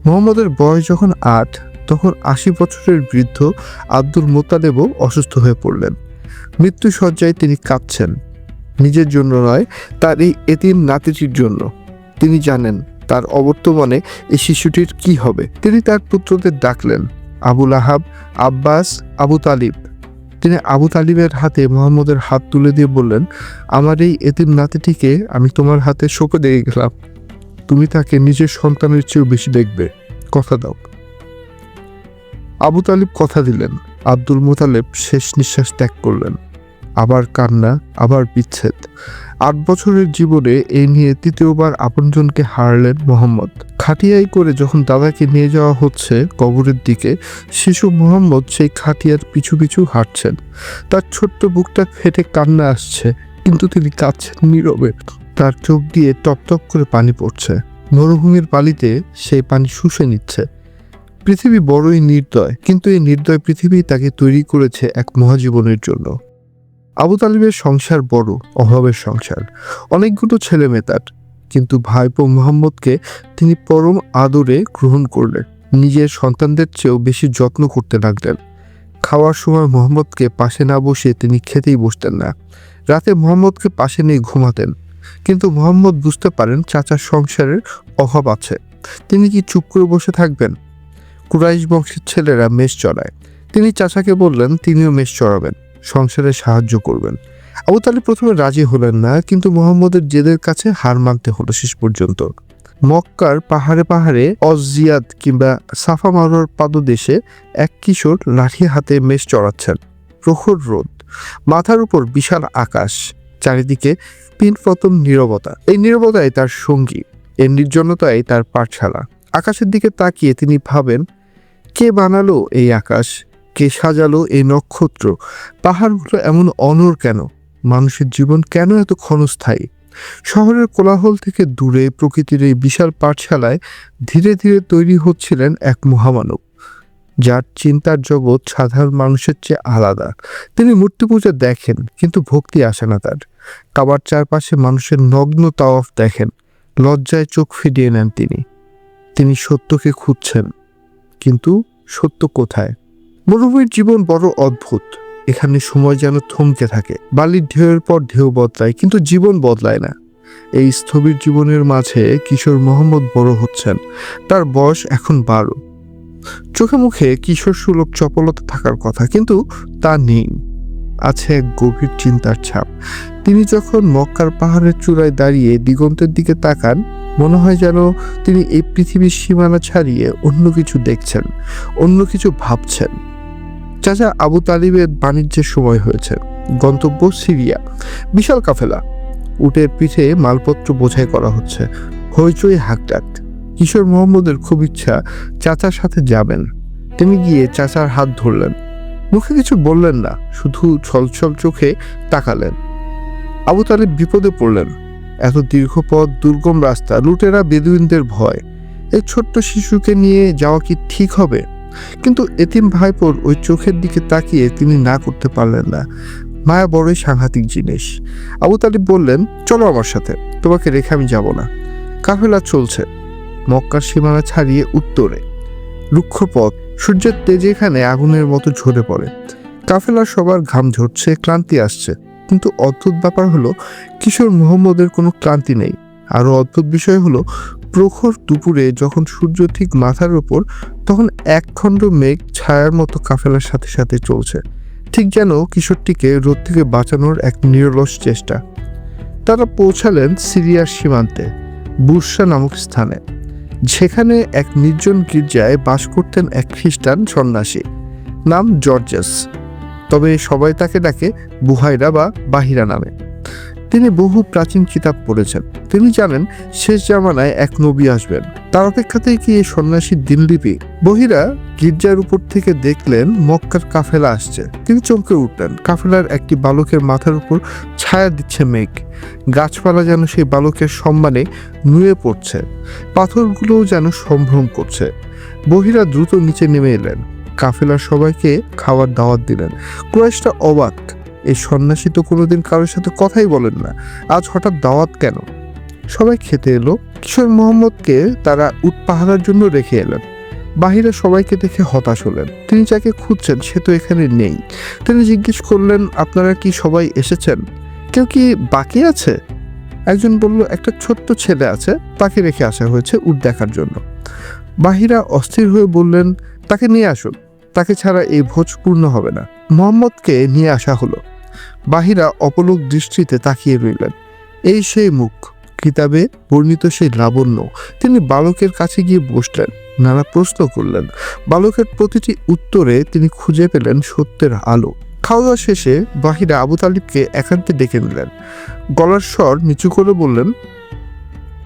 মোহাম্মদের বয়স যখন 8, তখন 80 বছরের বৃদ্ধ আব্দুল মোতালেবও অসুস্থ হয়ে পড়লেন। মৃত্যু শয্যায় তিনি কাঁদছেন, নিজের জন্য নয়, তার এই এতিম নাতিটির জন্য। তিনি জানেন তার অবর্তমানে এই শিশুটির কি হবে। তিনি তার পুত্রদের ডাকলেন, আবুল আহাব, আব্বাস, আবু তালিব। তিনি আবু তালিবের হাতে মোহাম্মদের হাত তুলে দিয়ে বললেন, আমার এই এতিম নাতিটিকে আমি তোমার হাতে সঁপে দিয়ে গেলাম। তুমি তাকে নিজের সন্তানের চেয়েও বেশি দেখবে, কথা দাও। আবু তালিব কথা দিলেন। আব্দুল মোতালেব শেষ নিঃশ্বাস ত্যাগ করলেন। আবার কান্না, আবার বিচ্ছেদ। 8 বছরের জীবনে এই নিয়ে তৃতীয়বার আপনজনকে হারালেন মোহাম্মদ। খাটিয়ায় করে যখন দাদাকে নিয়ে যাওয়া হচ্ছে কবরের দিকে, শিশু মোহাম্মদ সেই খাটিয়ার পিছু পিছু হাঁটছেন। তার ছোট্ট বুকটা ফেটে কান্না আসছে, কিন্তু তিনি কাঁদছেন নীরবে। তার চোখ দিয়ে টপটপ করে পানি পড়ছে। মরুভূমির বালিতে সেই পানি শুষে নিচ্ছে। পৃথিবী বড়ই নির্দয়, কিন্তু এই নির্দয় পৃথিবী তাকে তৈরি করেছে এক মহাজীবনের জন্য। আবু তালিবের সংসার বড়, অভাবের সংসার, অনেকগুলো ছেলে মেয়ে তার। কিন্তু ভাইপো মোহাম্মদকে তিনি পরম আদরে গ্রহণ করলেন। নিজের সন্তানদের চেয়েও বেশি যত্ন করতে লাগলেন। খাওয়ার সময় মোহাম্মদকে পাশে না বসে তিনি খেতেই বসতেন না। রাতে মোহাম্মদকে পাশে নিয়ে ঘুমাতেন। কিন্তু মোহাম্মদ বুঝতে পারেন চাচার সংসারের অভাব আছে। তিনি কি চুপ করে বসে থাকবেন? কুরাইশ বংশের ছেলেরা মেষ চড়ায়। তিনি চাচাকে বললেন তিনিও মেষ চড়াবেন, সংসারে সাহায্য করবেন। আবু তালিব প্রথমে রাজি হলেন না, কিন্তু মোহাম্মদের জেদের কাছে হার মানতে হলো শেষ পর্যন্ত। মক্কার পাহাড়ে পাহাড়ে অজিয়াদ কিংবা সাফা মারোয়ার পাদদেশে এক কিশোর লাঠি হাতে মেষ চড়াচ্ছেন। প্রখর রোদ, মাথার উপর বিশাল আকাশ, চারিদিকে পিনপতন নীরবতা। এই নীরবতাই তার সঙ্গী, এর নির্জনতাই তার পাঠশালা। আকাশের দিকে তাকিয়ে তিনি ভাবেন, কে বানালো এই আকাশ, কে সাজালো এই নক্ষত্র? পাহাড়গুলো এমন অনড় কেন? মানুষের জীবন কেন এত ক্ষণস্থায়ী? শহরের কোলাহল থেকে দূরে প্রকৃতির এই বিশাল পাঠশালায় ধীরে ধীরে তৈরি হচ্ছিলেন এক মহামানব, যার চিন্তার জগৎ সাধারণ মানুষের চেয়ে আলাদা। তিনি মূর্তি পূজা দেখেন, কিন্তু ভক্তি আসে না তার। কাবার চারপাশে মানুষের নগ্ন তাওয়াফ দেখেন, লজ্জায় চোখ ফিরিয়ে নেন। তিনি সত্যকে খুঁজছেন, কিন্তু সত্য কোথায়? মরুভূমির জীবন বড় অদ্ভুত। এখানে সময় যেন থমকে থাকে। বালির ঢেউয়ের পর ঢেউ বদলায়, কিন্তু জীবন বদলায় না। এই স্থবির জীবনের মাঝে কিশোর মোহাম্মদ বড় হচ্ছেন। তার বয়স এখন 12। চোখে মুখে কিশোর সুলভ চপলতা থাকার কথা, কিন্তু তা নেই। আছে এক গভীর চিন্তার ছাপ। তিনি যখন মক্কার পাহাড়ের চূড়ায় দাঁড়িয়ে দিগন্তের দিকে তাকান, মনে হয় যেন তিনি এই পৃথিবীর সীমানা ছাড়িয়ে অন্য কিছু দেখছেন, অন্য কিছু ভাবছেন। চাচা আবু তালিবের বাণিজ্যের সময় হয়েছে। গন্তব্য সিরিয়া। বিশাল কাফেলা। উটের পিঠে মালপত্র বোঝাই করা হচ্ছে। হইচই হাকডাক। কিশোর মোহাম্মদের খুব ইচ্ছা চাচার সাথে যাবেন। তিনি গিয়ে চাচার হাত ধরলেন। মুখে কিছু বললেন না, শুধু ছলছল চোখে তাকালেন। আবু তালিব বিপদে পড়লেন। এত দীর্ঘ পথ, দুর্গম রাস্তা, লুটেরা, বেদুইনদের ভয়। এই ছোট্ট শিশুকে নিয়ে যাওয়া কি ঠিক হবে? কিন্তু এতিম ভাইপোর ওই চোখের দিকে তাকিয়ে তিনি না করতে পারলেন না। মায়া বড়ই সাংঘাতিক জিনিস। আবু তালিব বললেন, চলো আমার সাথে, তোমাকে রেখে আমি যাব না। কাফেলা চলছে মক্কার সীমানা ছাড়িয়ে উত্তরে। রুক্ষ পথ, সূর্যের তেজে এখানে আগুনের মতো ঝরে পড়ে। কাফেলার সবার ঘাম ঝরছে, ক্লান্তি আসছে। কিন্তু অদ্ভুত ব্যাপার হলো কিশোর মোহাম্মদের কোনো ক্লান্তি নেই। আরও অদ্ভুত বিষয় হলো প্রখর দুপুরে যখন সূর্য ঠিক মাথার ওপর, তখন একখণ্ড মেঘ ছায়ার মতো কাফেলার সাথে সাথে চলছে, ঠিক যেন কিশোরটিকে রোদ থেকে বাঁচানোর এক নিরলস চেষ্টা। তারা পৌঁছালেন সিরিয়ার সীমান্তে, বুরসা নামক স্থানে, যেখানে এক নির্জন গির্জায় বাস করতেন এক খ্রিস্টান সন্ন্যাসী, নাম জর্জাস। তবে সবাই তাকে ডাকে বুহাইরা বা বাহিরা নামে। তিনি বহু প্রাচীন কিতাব পড়েছেন। তিনি জানেন শেষ জামানায় এক নবী আসবেন। তার অপেক্ষাতেই কি এই সন্ন্যাসীর দিনলিপি? বহিরা গির্জার উপর থেকে দেখলেন মক্কার কাফেলা আসছে। তিনি চমকে উঠলেন। কাফেলার একটি বালকের মাথার উপর ছায়া দিচ্ছে মেঘ। গাছপালা যেন সেই বালকের সম্মানে নুয়ে পড়ছে, পাথরগুলোও যেন সম্ভ্রম করছে। বহিরা দ্রুত নিচে নেমে এলেন। কাফেলার সবাইকে খাওয়ার দাওয়াত দিলেন। কুরাইশরা অবাক। এই সন্ন্যাসী তো কোনোদিন কারোর সাথে কথাই বলেন না, আজ হঠাৎ দাওয়াত কেন? সবাই খেতে এলো। কিশোর মোহাম্মদকে তারা উট পাহারার জন্য রেখে এলেন। বাহিরে সবাইকে দেখে হতাশ হলেন। তিনি যাকে খুঁজছেন সে তো এখানে নেই। তিনি জিজ্ঞেস করলেন, আপনারা কি সবাই এসেছেন? কেউ কি বাকি আছে? একজন বলল, একটা ছোট্ট ছেলে আছে, তাকে রেখে আসা হয়েছে উট দেখার জন্য। বাহিরা অস্থির হয়ে বললেন, তাকে নিয়ে আসুন, তাকে ছাড়া এই ভোজ পূর্ণ হবে না। মোহাম্মদকে নিয়ে আসা হলো। বাহিরা অপলক দৃষ্টিতে তাকিয়ে রইলেন। এই সেই মুখ, কিতাবে বর্ণিত সেই লাবণ্য। তিনি বালকের কাছে গিয়ে বসলেন, নানা প্রশ্ন করলেন। বালকের প্রতিটি উত্তরে তিনি খুঁজে পেলেন সত্যের আলো। খাওয়া দাওয়া শেষে বাহিরা আবু তালিবকে একান্তে ডেকে নিলেন। গলার স্বর নিচু করে বললেন,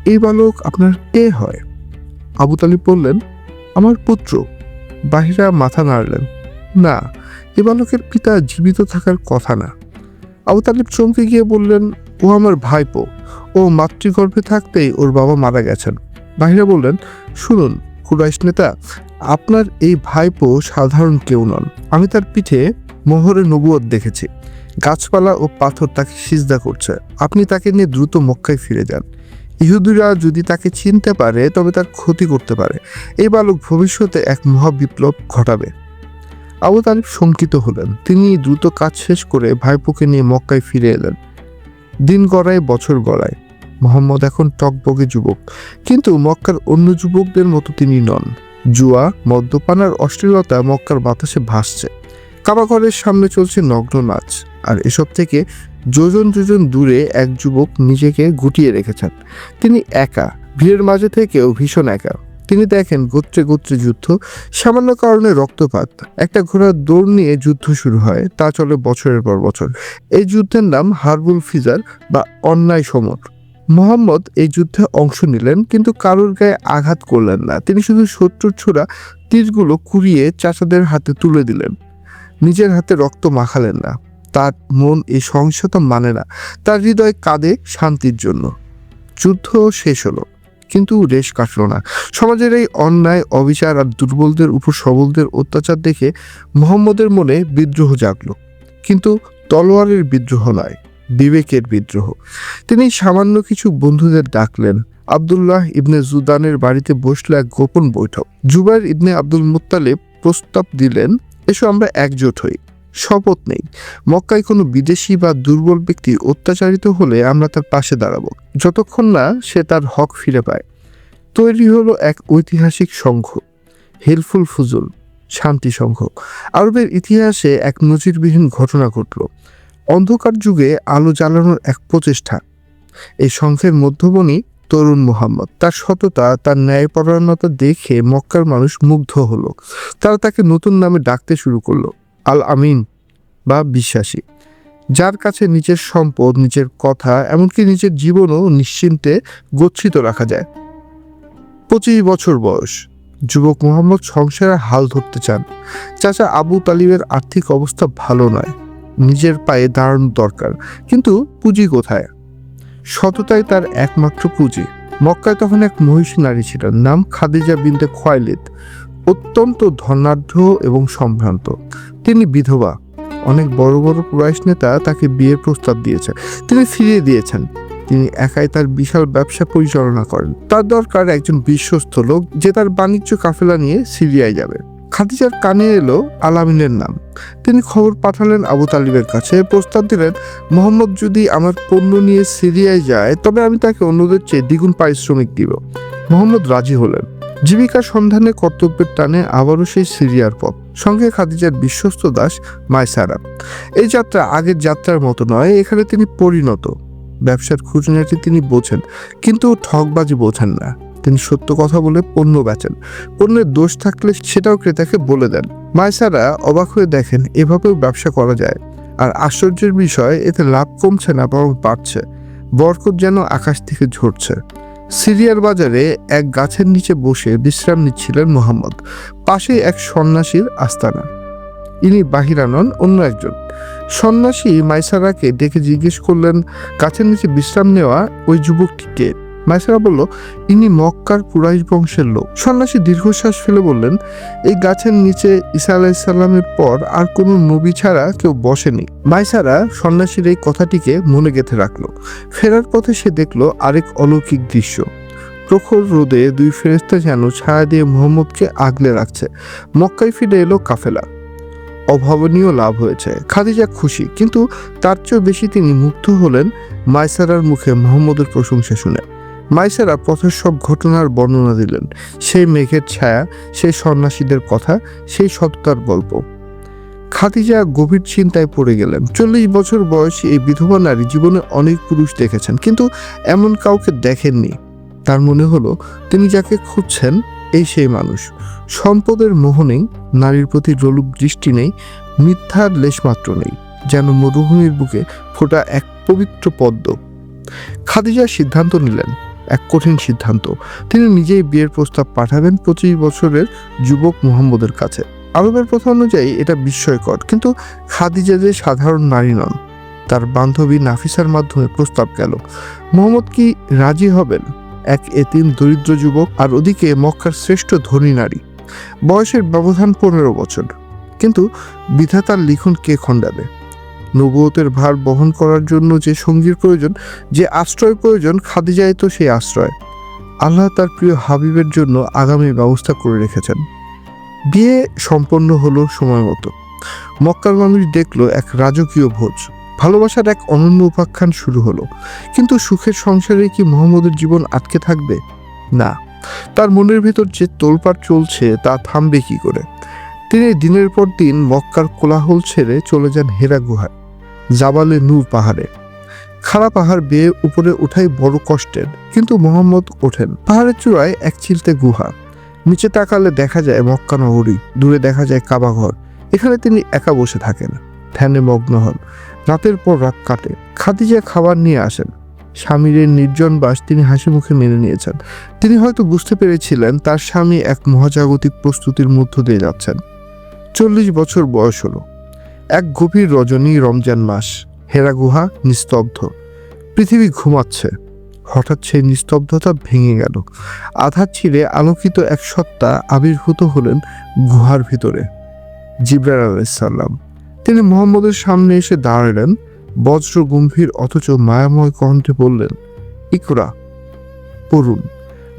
এই বালক আপনার কে হয়? আবু তালিব বললেন, আমার পুত্র। বাহিরা মাথা নাড়লেন, না, এ বালকের পিতা জীবিত থাকার কথা না। আবু তালিব চমকে গিয়ে বললেন, ও আমার ভাইপো। ও মাতৃগর্ভে থাকতেই ওর বাবা মারা গেছেন। বাহিরা বললেন, শুনুন কুরাইশ নেতা, আপনার এই ভাইপো সাধারণ কেউ নন। আমি তার পিঠে মোহরে নবুয়ত দেখেছি। গাছপালা ও পাথর তাকে সিজদা করছে। আপনি তাকে নিয়ে দ্রুত মক্কায় ফিরে যান। ইহুদিরা যদি তাকে চিনতে পারে তবে তার ক্ষতি করতে পারে। এই বালক ভবিষ্যতে এক মহাবিপ্লব ঘটাবে। আবু তালিব শঙ্কিত হলেন। তিনি দ্রুত কাজ শেষ করে ভাইপোকে নিয়ে মক্কায় ফিরে এলেন। দিন গড়ায়, বছর গড়ায়। মোহাম্মদ এখন টকবগে যুবক, কিন্তু মক্কার অন্য যুবকদের মতো তিনি নন। জুয়া, মদ্যপান আর অশ্লীলতা মক্কার বাতাসে ভাসছে। কাবাঘরের সামনে চলছে নগ্ন নাচ, আর এসব থেকে যোজন যোজন দূরে এক যুবক নিজেকে গুটিয়ে রেখেছেন। তিনি একা, ভিড়ের মাঝে থেকেও ভীষণ একা। তিনি দেখেন গোত্রে গোত্রে যুদ্ধ, সামান্য কারণে রক্তপাত। একটা ঘোড়ার দৌড় নিয়ে যুদ্ধ শুরু হয়, তা চলে বছরের পর বছর। এই যুদ্ধের নাম হারবুল ফিজার বা অন্যায় সমর। মোহাম্মদ এই যুদ্ধে অংশ নিলেন, কিন্তু কারোর গায়ে আঘাত করলেন না। তিনি শুধু শত্রুর ছোড়া তীরগুলো কুড়িয়ে চাচাদের হাতে তুলে দিলেন। নিজের হাতে রক্ত মাখালেন না। তার মন এই সহিংসতা মানে না। তার হৃদয় কাঁদে শান্তির জন্য। যুদ্ধ শেষ হলো, কিন্তু রেশ কাটল না। সমাজের এই অন্যায়, অবিচার আর দুর্বলদের উপর সবলদের অত্যাচার দেখে মোহাম্মদের মনে বিদ্রোহ জাগলো। কিন্তু তলোয়ারের বিদ্রোহ নয়, বিবেকের বিদ্রোহ। তিনি সামান্য কিছু বন্ধুদের ডাকলেন। আব্দুল্লাহ ইবনে জুদানের বাড়িতে বসলো এক গোপন বৈঠক। জুবাইর ইবনে আব্দুল মুত্তালিব প্রস্তাব দিলেন, এসো আমরা একজোট হই। শপথ নেই, মক্কায় কোনো বিদেশি বা দুর্বল ব্যক্তি অত্যাচারিত হলে আমরা তার পাশে দাঁড়াবো, যতক্ষণ না সে তার হক ফিরে পায়। তৈরি হলো এক ঐতিহাসিক সংঘ, হেলফুল ফুজুল, শান্তি সংঘ। আরবের ইতিহাসে এক নজিরবিহীন ঘটনা ঘটল। অন্ধকার যুগে আলো জ্বালানোর এক প্রচেষ্টা। এই সংঘের মধ্যমণি তরুণ মুহাম্মদ। তার সততা, তার ন্যায়পরায়ণতা দেখে মক্কার মানুষ মুগ্ধ হলো। তারা তাকে নতুন নামে ডাকতে শুরু করলো, আল আমিন বা বিশ্বাসী, যার কাছে নিজের সম্পদ, নিজের কথা, এমনকি নিজের জীবনও নিশ্চিন্তে গচ্ছিত রাখা যায়। 25 বছর বয়স, যুবক মুহাম্মদ সংসারে হাল ধরতে চান। চাচা আবু তালিবের আর্থিক অবস্থা ভালো নয়, নিজের পায়ে দাঁড়ানো দরকার, কিন্তু পুঁজি কোথায়? সততাই তার একমাত্র পুঁজি। মক্কায় তখন এক মহিষী নারী ছিলেন, নাম খাদিজা বিনতে খুয়াইলিদ, অত্যন্ত ধনাঢ্য এবং সম্ভ্রান্ত। তিনি বিধবা। অনেক বড় বড় কুরাইশ নেতা তাকে বিয়ের প্রস্তাব দিয়েছে, তিনি ফিরিয়ে দিয়েছেন। তিনি একাই তার বিশাল ব্যবসা পরিচালনা করেন। তার দরকার একজন বিশ্বস্ত লোক যে তার বাণিজ্য কাফেলা নিয়ে সিরিয়ায় যাবে। খাদিজার কানে এলো আল আমিনের নাম। তিনি খবর পাঠালেন আবু তালিবের কাছে, প্রস্তাব দিলেন, মোহাম্মদ যদি আমার পণ্য নিয়ে সিরিয়ায় যায় তবে আমি তাকে অন্যদের চেয়ে দ্বিগুণ পারিশ্রমিক দিব। মোহাম্মদ রাজি হলেন। জীবিকার সন্ধানে কর্তব্যের টানে আবারও সেই সিরিয়ার পথ, সঙ্গে খাদিজার বিশ্বস্ত দাস মায়সারা। এই যাত্রা আগের যাত্রার মতো নয়, এখানে তিনি পরিণত। ব্যবসার খুঁটিনাটি তিনি বোঝেন, কিন্তু ঠকবাজি বোঝেন না। তিনি সত্য কথা বলে পণ্য বেচেন, পণ্যের দোষ থাকলে সেটাও ক্রেতাকে বলে দেন। মায়সারা অবাক হয়ে দেখেন এভাবেও ব্যবসা করা যায়। আর আশ্চর্যের বিষয়, এতে লাভ কমছে না, বরং বাড়ছে। বরকত যেন আকাশ থেকে ঝরছে। সিরিয়ার বাজারে এক গাছের নিচে বসে বিশ্রাম নিচ্ছিলেন মুহাম্মদ। পাশে এক সন্ন্যাসীর আস্তানা। ইনি বাহিরা নন, অন্য একজন। সন্ন্যাসী মায়সারাকে ডেকে জিজ্ঞেস করলেন, গাছের নিচে বিশ্রাম নেওয়া ওই যুবকটি কে? মায়সারা বলল, ইনি মক্কার কুরাইশ বংশের লোক। সন্ন্যাসী দীর্ঘশ্বাস ফেলে বললেন, এই গাছের নিচে ঈসা আলাইহিসসালামের পর আর কোনো নবী ছাড়া কেউ বসেনি। মায়সারা সন্ন্যাসীর এই কথাটিকে মনে গেঁথে রাখল। ফেরার পথে সে দেখল আরেক অলৌকিক দৃশ্য। প্রখর রোদে দুই ফেরেশতা যেন ছায়া দিয়ে মুহাম্মদকে আগলে রাখছে। মক্কায় ফিরে এলো কাফেলা। অভাবনীয় লাভ হয়েছে। খাদিজা খুশি, কিন্তু তার চেয়েও বেশি তিনি মুগ্ধ হলেন মায়সারার মুখে মুহাম্মদের প্রশংসা শুনে। মায়সারা পথের সব ঘটনার বর্ণনা দিলেন, সেই মেঘের ছায়া, সেই সন্ন্যাসীদের কথা, সেই সত্তার গল্প। খাদিজা গভীর চিন্তায় পড়ে গেলেন। 40 বছর বয়সী এই বিধবা নারী জীবনে অনেক পুরুষ দেখেছেন, কিন্তু এমন কাউকে দেখেননি। তার মনে হলো তিনি যাকে খুঁজছেন এই সেই মানুষ। সম্পদের মোহ নেই, নারীর প্রতি লোলুপ দৃষ্টি নেই, মিথ্যার লেশমাত্র নেই, যেন মরুভূমির বুকে ফোটা এক পবিত্র পদ্ম। খাদিজা সিদ্ধান্ত নিলেন, এক কঠিন সিদ্ধান্ত। তিনি নিজেই বিয়ের প্রস্তাব পাঠাবেন 25 বছরের যুবক মুহাম্মদের কাছে। আরবের প্রথা অনুযায়ী এটা বিস্ময়কর, কিন্তু খাদিজা যে সাধারণ নারী নন। তার বান্ধবী নাফিসার মাধ্যমে প্রস্তাব গেল। মুহাম্মদ কি রাজি হবেন? এক এতিম দরিদ্র যুবক, আর ওদিকে মক্কার শ্রেষ্ঠ ধনী নারী। বয়সের ব্যবধান 15 বছর, কিন্তু বিধাতার লিখন কে খণ্ডাবে? নবুয়তের ভার বহন করার জন্য যে সঙ্গীর প্রয়োজন, যে আশ্রয় প্রয়োজন, খাদিজাই তো সেই আশ্রয়। আল্লাহ তার প্রিয় হাবিবের জন্য আগামী ব্যবস্থা করে রেখেছেন। বিয়ে সম্পন্ন হলো সময় মতো। মক্কার মানুষ দেখলো এক রাজকীয় ভোজ। ভালোবাসার এক অনন্য উপাখ্যান শুরু হলো। কিন্তু সুখের সংসারে কি মুহাম্মদের জীবন আটকে থাকবে? না, তার মনের ভেতর যে তোলপাড় চলছে তা থামবে কি করে? তিনি দিনের পর দিন মক্কার কোলাহল ছেড়ে চলে যান হেরা গুহায়, জাবালে নূর পাহাড়ে। খাড়া পাহাড় বেয়ে উপরে ওঠাই বড় কষ্টের, কিন্তু মুহাম্মদ ওঠেন। পাহাড়ের চূড়ায় এক চিলতে গুহা। নিচে তাকালে দেখা যায় মক্কা নগরী, দূরে দেখা যায় কাবা ঘর। এখানে তিনি একা বসে থাকেন, ধ্যানে মগ্ন হন। রাতের পর রাত কাটে। খাদিজা খাবার নিয়ে আসেন। স্বামীর নির্জন বাস তিনি হাসি মুখে মেনে নিয়েছেন। তিনি হয়তো বুঝতে পেরেছিলেন তার স্বামী এক মহাজাগতিক প্রস্তুতির মধ্য দিয়ে যাচ্ছেন। 40 বছর বয়স হলো। এক গভীর রজনী, রমজান মাস। হেরা গুহা নিস্তব্ধ, পৃথিবী ঘুমাচ্ছে। হঠাৎ সেই নিস্তব্ধতা ভেঙে গেল। আধার ছিঁড়ে আলোকিত এক সত্তা আবির্ভূত হলেন গুহার ভিতরে। জিবরাইল আলাইহিস সালাম। তিনি মুহাম্মদের সামনে এসে দাঁড়ালেন। বজ্র গম্ভীর অথচ মায়াময় কণ্ঠে বললেন, ইকরা, পড়ুন।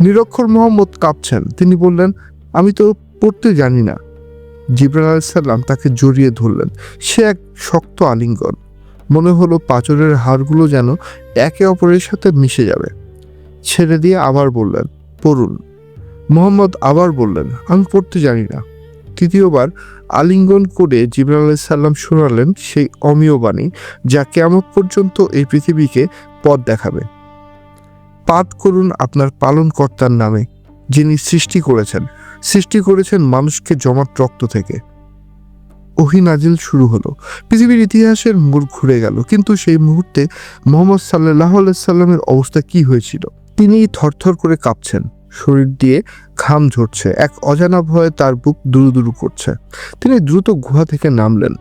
নিরক্ষর মুহাম্মদ কাঁপছেন। তিনি বললেন, আমি তো পড়তে জানি না। জিবরাইল আলাইহিস সালাম তাকে জড়িয়ে ধরলেন। সে এক শক্ত আলিঙ্গন। মনে হলো পাঁজরের হাড়গুলো যেন একে অপরের সাথে মিশে যাবে। ছেড়ে দিয়ে আবার বললেন, পড়ুন। মুহাম্মদ আবার বললেন, আমি পড়তে জানি না। তৃতীয়বার আলিঙ্গন করে জিবরাইল আলাইহিস সালাম শোনালেন সেই অমীয় বাণী, যা কিয়ামত পর্যন্ত এই পৃথিবীকে পথ দেখাবে। পাঠ করুন আপনার পালনকর্তার নামে, যিনি সৃষ্টি করেছেন মানুষকে জমাট রক্ত থেকে। ওহী নাজিল শুরু হলো। পৃথিবীর ইতিহাসের মোড় ঘুরে গেল। কিন্তু সেই মুহূর্তে মুহাম্মদ সাল্লাল্লাহু আলাইহি সাল্লামের অবস্থা কি হয়েছিল? তিনি থরথর করে কাঁপছেন, শরীর দিয়ে ঘাম ঝরছে, এক অজানা ভয়ে তার বুক দুরুদুরু করছে। তিনি দ্রুত গুহা থেকে নামলেন,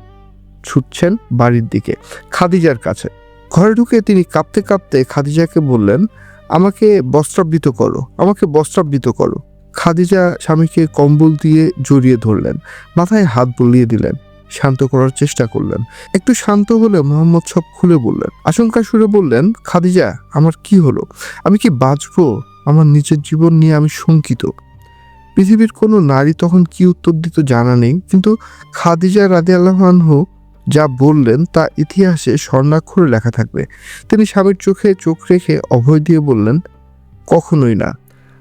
ছুটছেন বাড়ির দিকে, খাদিজার কাছে। ঘরে ঢুকে তিনি কাঁপতে কাঁপতে খাদিজাকে বললেন, আমাকে বস্ত্রাবৃত করো। খাদিজা স্বামীকে কম্বল দিয়ে জড়িয়ে ধরলেন, মাথায় হাত বুলিয়ে দিলেন, শান্ত করার চেষ্টা করলেন। একটু শান্ত হলে মোহাম্মদ সব খুলে বললেন। আশঙ্কা সুরে বললেন, খাদিজা, আমার কি হলো? আমি কি বাঁচবো? আমার নিজের জীবন নিয়ে আমি শঙ্কিত। পৃথিবীর কোনো নারী তখন কি উত্তর দিত জানা নেই, কিন্তু খাদিজা রাদিয়াল্লাহু আনহু যা বললেন তা ইতিহাসে স্বর্ণাক্ষরে লেখা থাকবে। তিনি স্বামীর চোখে চোখ রেখে অভয় দিয়ে বললেন, কখনোই না,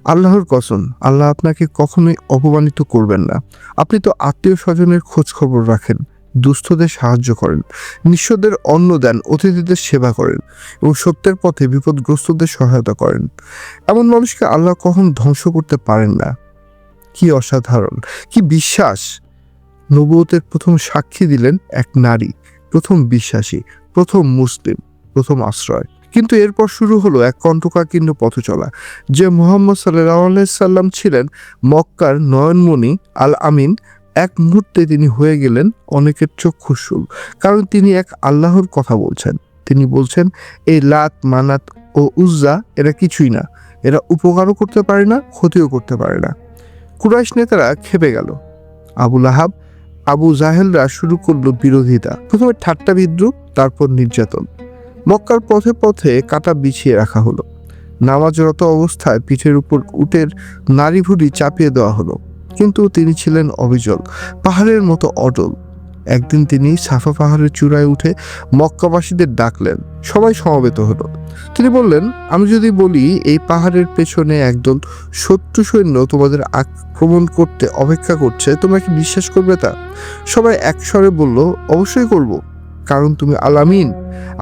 আল্লাহর কসম, আল্লাহ আপনাকে কখনোই অপমানিত করবেন না। আপনি তো আত্মীয় স্বজনের খোঁজ খবর রাখেন, দুস্থদের সাহায্য করেন, নিঃস্বদের অন্ন দেন, অতিথিদের সেবা করেন এবং সত্যের পথে বিপদগ্রস্তদের সহায়তা করেন। এমন মানুষকে আল্লাহ কখনো ধ্বংস করতে পারেন না। কি অসাধারণ, কি বিশ্বাস! নবুয়তের প্রথম সাক্ষী দিলেন এক নারী, প্রথম বিশ্বাসী, প্রথম মুসলিম, প্রথম আশ্রয়। কিন্তু এরপর শুরু হলো এক কণ্টকাকীর্ণ পথ চলা। যে মুহাম্মদ সাল্লাল্লাহু আলাইহি সাল্লাম ছিলেন মক্কার নয়নমণি আল আমিন, এক মুহূর্তে তিনি হয়ে গেলেন অনেকের চক্ষুশূল। কারণ তিনি এক আল্লাহর কথা বলছেন। তিনি বলছেন, এই লাত, মানাত ও উজ্জা এরা কিছুই না, এরা উপকারও করতে পারে না, ক্ষতিও করতে পারে না। কুরাইশ নেতারা খেপে গেল। আবু লাহাব, আবু জাহেলরা শুরু করলো বিরোধিতা। প্রথমে ঠাট্টা বিদ্রুপ, তারপর নির্যাতন। মক্কার পথে পথে কাটা বিছিয়ে রাখা হলো। নামাজরত অবস্থায় পিঠের উপর উটের নাড়ি ভুড়ি চাপিয়ে দেওয়া হলো। কিন্তু তিনি ছিলেন অবিচল, পাহাড়ের মতো অটল। একদিন তিনি সাফা পাহাড়ের চূড়ায় উঠে মক্কাবাসীদের ডাকলেন। সবাই সমবেত হলো। তিনি বললেন, আমি যদি বলি এই পাহাড়ের পেছনে একদল শত্রু সৈন্য তোমাদের আক্রমণ করতে অপেক্ষা করছে, তোমরা কি বিশ্বাস করবে তা? সবাই একস্বরে বলল, অবশ্যই করব, কারণ তুমি আল আমিন,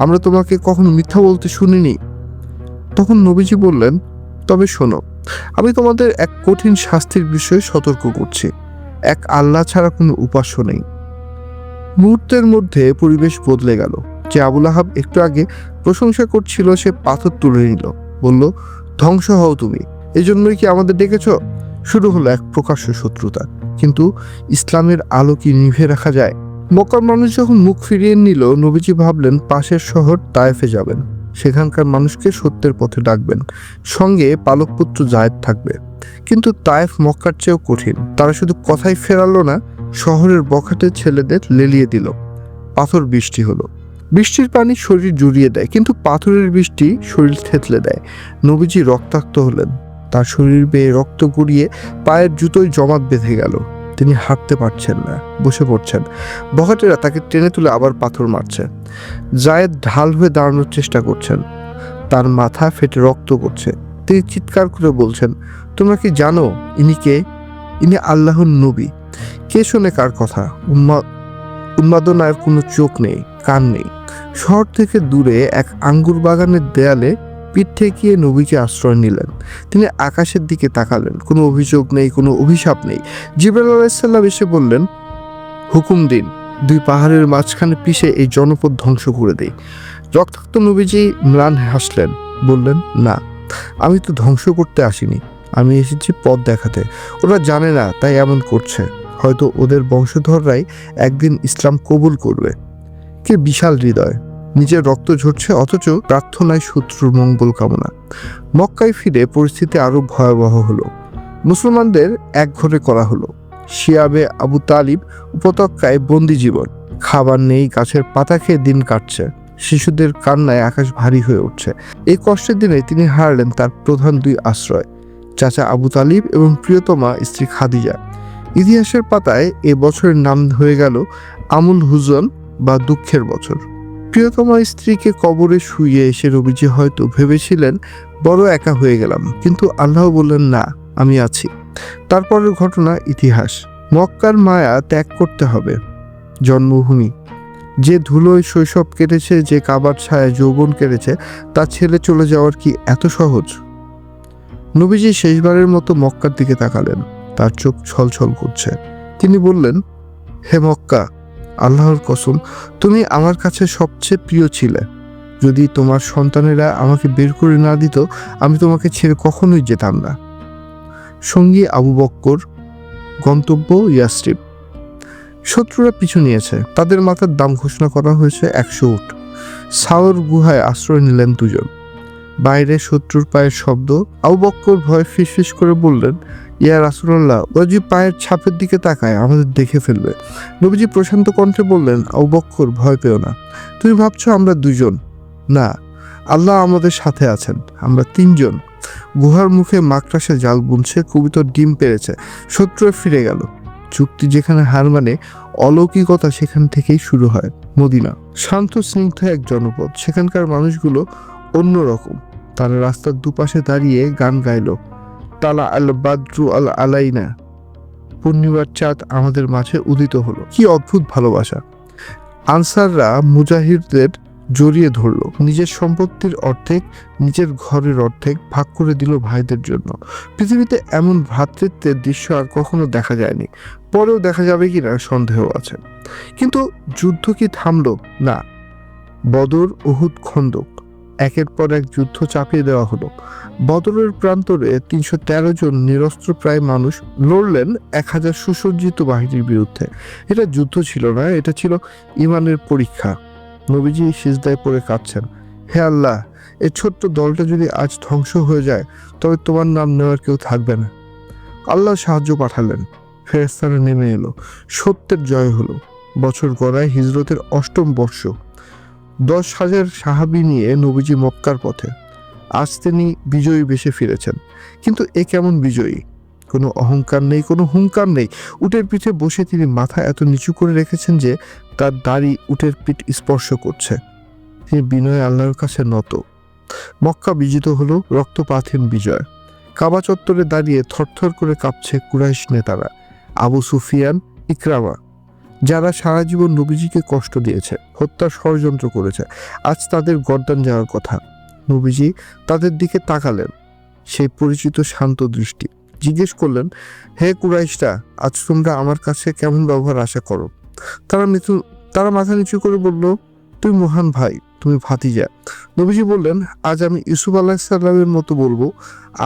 আমরা তোমাকে কখনো মিথ্যা বলতে শুনিনি। তখন নবীজি বললেন, তবে শোনো, আমি তোমাদের এক কঠিন শাস্তির বিষয়ে সতর্ক করছি। এক আল্লাহ ছাড়া কোনো উপাস্য নেই। মুহূর্তের মধ্যে পরিবেশ বদলে গেল। যে আবু লাহাব একটু আগে প্রশংসা করছিল, সে পাথর তুলে নিল, বলল, ধ্বংস হও তুমি, এজন্যই কি আমাদের ডেকেছ? শুরু হলো এক প্রকাশ্য শত্রুতা। কিন্তু ইসলামের আলো কি নিভে রাখা যায়? মক্কার মানুষ যখন মুখ ফিরিয়ে নিল, নবীজি ভাবলেন পাশের শহর তায়েফে যাবেন, সেখানকার মানুষকে সত্যের পথে ডাকবেন, সঙ্গে পালকপুত্র জায়েদ থাকবে। কিন্তু তায়েফ মক্কার চেয়েও কঠিন। তারা শুধু কথাই ফেরালো না, শহরের বখাটে ছেলেদের লেলিয়ে দিল। পাথর বৃষ্টি হলো। বৃষ্টির পানি শরীর জুড়িয়ে দেয়, কিন্তু পাথরের বৃষ্টি শরীর থেতলে দেয়। নবীজি রক্তাক্ত হলেন, তার শরীর বেয়ে রক্ত গড়িয়ে পায়ের জুতোয় জমাট বেঁধে গেল। তিনি হাঁটতে পারছেন না, বসে পড়ছেন। বখাটেরা তাকে টেনে তুলে আবার পাথর মারছে। জায়েদ ঢাল হয়ে দাঁড়ানোর চেষ্টা করছেন, তার মাথা ফেটে রক্ত পড়ছে। তিনি চিৎকার করে বলছেন, তোমরা কি জানো ইনি কে? ইনি আল্লাহর নবী। কে শোনে কার কথা? উন্মাদনার কোনো চোখ নেই, কান নেই। শহর থেকে দূরে এক আঙ্গুর বাগানের দেয়ালে পিঠ ঠেকিয়ে নবীকে আশ্রয় নিলেন। তিনি আকাশের দিকে তাকালেন। কোনো অভিযোগ নেই, কোনো অভিশাপ নেই। জিবরাইল আলাইহিস সালাম এসে বললেন, হুকুম দিন, দুই পাহাড়ের মাঝখানে পিষে এই জনপদ ধ্বংস করে দেই। রক্তাক্ত নবীজি ম্লান হাসলেন, বললেন, না, আমি তো ধ্বংস করতে আসিনি, আমি এসেছি পথ দেখাতে। ওরা জানে না, তাই এমন করছে। হয়তো ওদের বংশধররাই একদিন ইসলাম কবুল করবে। কে বিশাল হৃদয়! নিজের রক্ত ঝরছে, অথচ প্রার্থনায় শত্রুর মঙ্গল কামনা। মক্কায় ফিরে পরিস্থিতি আরো ভয়াবহ হলো। মুসলমানদের এক ঘরে করা হলো। শিয়াবে আবু তালিব উপত্যকায় বন্দি জীবন। খাবার নেই, গাছের পাতা খেয়ে দিন কাটছে। শিশুদের কান্নায় আকাশ ভারী হয়ে উঠছে। এই কষ্টের দিনে তিনি হারালেন তার প্রধান দুই আশ্রয়, চাচা আবু তালিব এবং প্রিয়তমা স্ত্রী খাদিজা। ইতিহাসের পাতায় এ বছরের নাম হয়ে গেল আমুল হুজন বা দুঃখের বছর। প্রিয়তমা স্ত্রীকে কবরে শুইয়ে এসে নবীজি হয়তো ভেবেছিলেন বড় একা হয়ে গেলাম, কিন্তু আল্লাহ বললেন, না, আমি আছি। তারপরের ঘটনা ইতিহাস। মক্কার মায়া ত্যাগ করতে হবে। জন্মভূমি, যে ধুলোয় শৈশব কেটেছে, যে কাবার ছায়া যৌবন কেটেছে, তা ছেড়ে চলে যাওয়ার কি এত সহজ? নবীজি শেষবারের মতো মক্কার দিকে তাকালেন। তার চোখ ছলছল করছে। তিনি বললেন, হে মক্কা, আল্লাহর কসম, তুমি আমার কাছে সবচেয়ে প্রিয় ছিলে। যদি তোমার সন্তানেরা আমাকে বের করে না দিত, আমি তোমাকে ছেড়ে কখনোই যেতাম না। সঙ্গী আবু বক্কর, গন্তব্য ইয়াসরিব। শত্রুরা পিছু নিয়েছে। তাদের মাথার দাম ঘোষণা করা হয়েছে 100 উট। সাওর গুহায় আশ্রয় নিলেন দুজন। বাইরে শত্রুর পায়ের শব্দ। আবু বক্কর ভয়ে ফিসফিস করে বললেন, ইয়া রাসূলুল্লাহ, ওরা যদি পায়ের ছাপের দিকে তাকায় আমাদের দেখে ফেলবে। নবীজি প্রশান্ত কণ্ঠে বললেন, আবু বক্কর, ভয় পেও না। তুমি ভাবছো আমরা দুজন? না, আল্লাহ আমাদের সাথে আছেন। আমরা 3 জন। গুহার মুখে মাকড়াসে জাল বুনছে, কবুতর ডিম পেড়েছে। শত্রুরা ফিরে গেল। চুক্তি যেখানে হার মানে অলৌকিকতা সেখান থেকেই শুরু হয়। মদিনা শান্ত স্নিগ্ধ এক জনপদ। সেখানকার মানুষগুলো অন্যরকম। তারা রাস্তার দুপাশে দাঁড়িয়ে গান গাইল, তালা আল বাদ্রু আল আলাইনা, পূর্ণিমার চাঁদ আমাদের মাঝে উদিত হলো। কি অদ্ভুত ভালোবাসা! আনসাররা মুজাহিদদের জড়িয়ে ধরল। নিজের সম্পত্তির অর্ধেক, নিজের ঘরের অর্ধেক ভাগ করে দিল ভাইদের জন্য। পৃথিবীতে এমন ভ্রাতৃত্বের দৃশ্য আর কখনো দেখা যায়নি। পরেও দেখা যাবে কিনা সন্দেহ আছে। কিন্তু যুদ্ধ কি থামলো? না। বদর, উহুদ, খন্দক, একের পর এক যুদ্ধ চাপিয়ে দেওয়া হলো। বদরের প্রান্তরে 313 জন নিরস্ত্র প্রায় মানুষ লড়লেন 1000 সুসজ্জিত বাহিনীর বিরুদ্ধে। এটা যুদ্ধ ছিল না, এটা ছিল ইমানের পরীক্ষা। নবীজি সিজদায় পড়ে কাঁদছেন, হে আল্লাহ, এই ছোট্ট দলটা যদি আজ ধ্বংস হয়ে যায়, তবে তোমার নাম নেওয়ার কেউ থাকবে না। আল্লাহ সাহায্য পাঠালেন। ফেরেশতারা নেমে এলো। সত্যের জয় হলো। বছর গড়ায় হিজরতের 8ম বর্ষ। 10,000 সাহাবী নিয়ে নবীজি মক্কার পথে। আজ তিনি বিজয়ী বেশে ফিরেছেন। কিন্তু এ কেমন বিজয়ী? কোনো অহংকার নেই, কোনো হুঙ্কার নেই। উটের পিঠে বসে তিনি মাথা এত নিচু করে রেখেছেন যে তার দাড়ি উটের পিঠ স্পর্শ করছে। তিনি বিনয়ে আল্লাহর কাছে নত। মক্কা বিজিত হলো, রক্তপাতহীন বিজয়। কাবা চত্বরে দাঁড়িয়ে থরথর করে কাঁপছে কুরাইশ নেতারা, আবু সুফিয়ান, ইকরামা, যারা সারা জীবন নবীজিকে কষ্ট দিয়েছে, হত্যার ষড়যন্ত্র করেছে। আজ তাদের গর্দান যাওয়ার কথা। নবীজি তাদের দিকে তাকালেন, সেই পরিচিত শান্ত দৃষ্টি। জিজ্ঞেস করলেন, হে কুরাইশরা, আজ তোমরা আমার কাছে কেমন ব্যবহার আশা করো? তারা মাথা নিচু করে বলল, তুই মহান ভাই, তুমি ভাতিজা। নবীজি বললেন, আজ আমি ইউসুফ আলাইহিসসালামের মতো বলবো,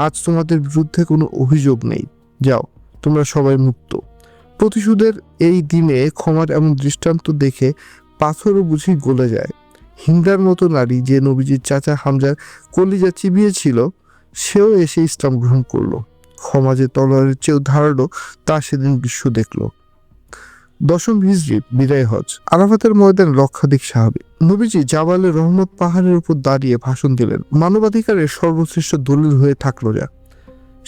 আজ তোমাদের বিরুদ্ধে কোনো অভিযোগ নেই। যাও, তোমরা সবাই মুক্ত। প্রতিশোধের এই দিনে ক্ষমার এমন দৃষ্টান্ত দেখে পাথরও বুঝি গলে যায়। হিন্দার মতো নারী, যে নবীজির চাচা হামজার কলিজা চিবিয়েছিল, সেও এসে ইসলাম গ্রহণ করলো। ক্ষমা যে তলোয়ারের চেয়েও ধারালো, তা সেদিন বিশ্ব দেখল। 10ম হিজরি, বিদায় হজ। আরাফাতের ময়দান লক্ষাধিক সাহাবী। নবীজি জাবালে রহমত পাহাড়ের উপর দাঁড়িয়ে ভাষণ দিলেন। মানবাধিকারের সর্বশ্রেষ্ঠ দলিল হয়ে থাকলো যা,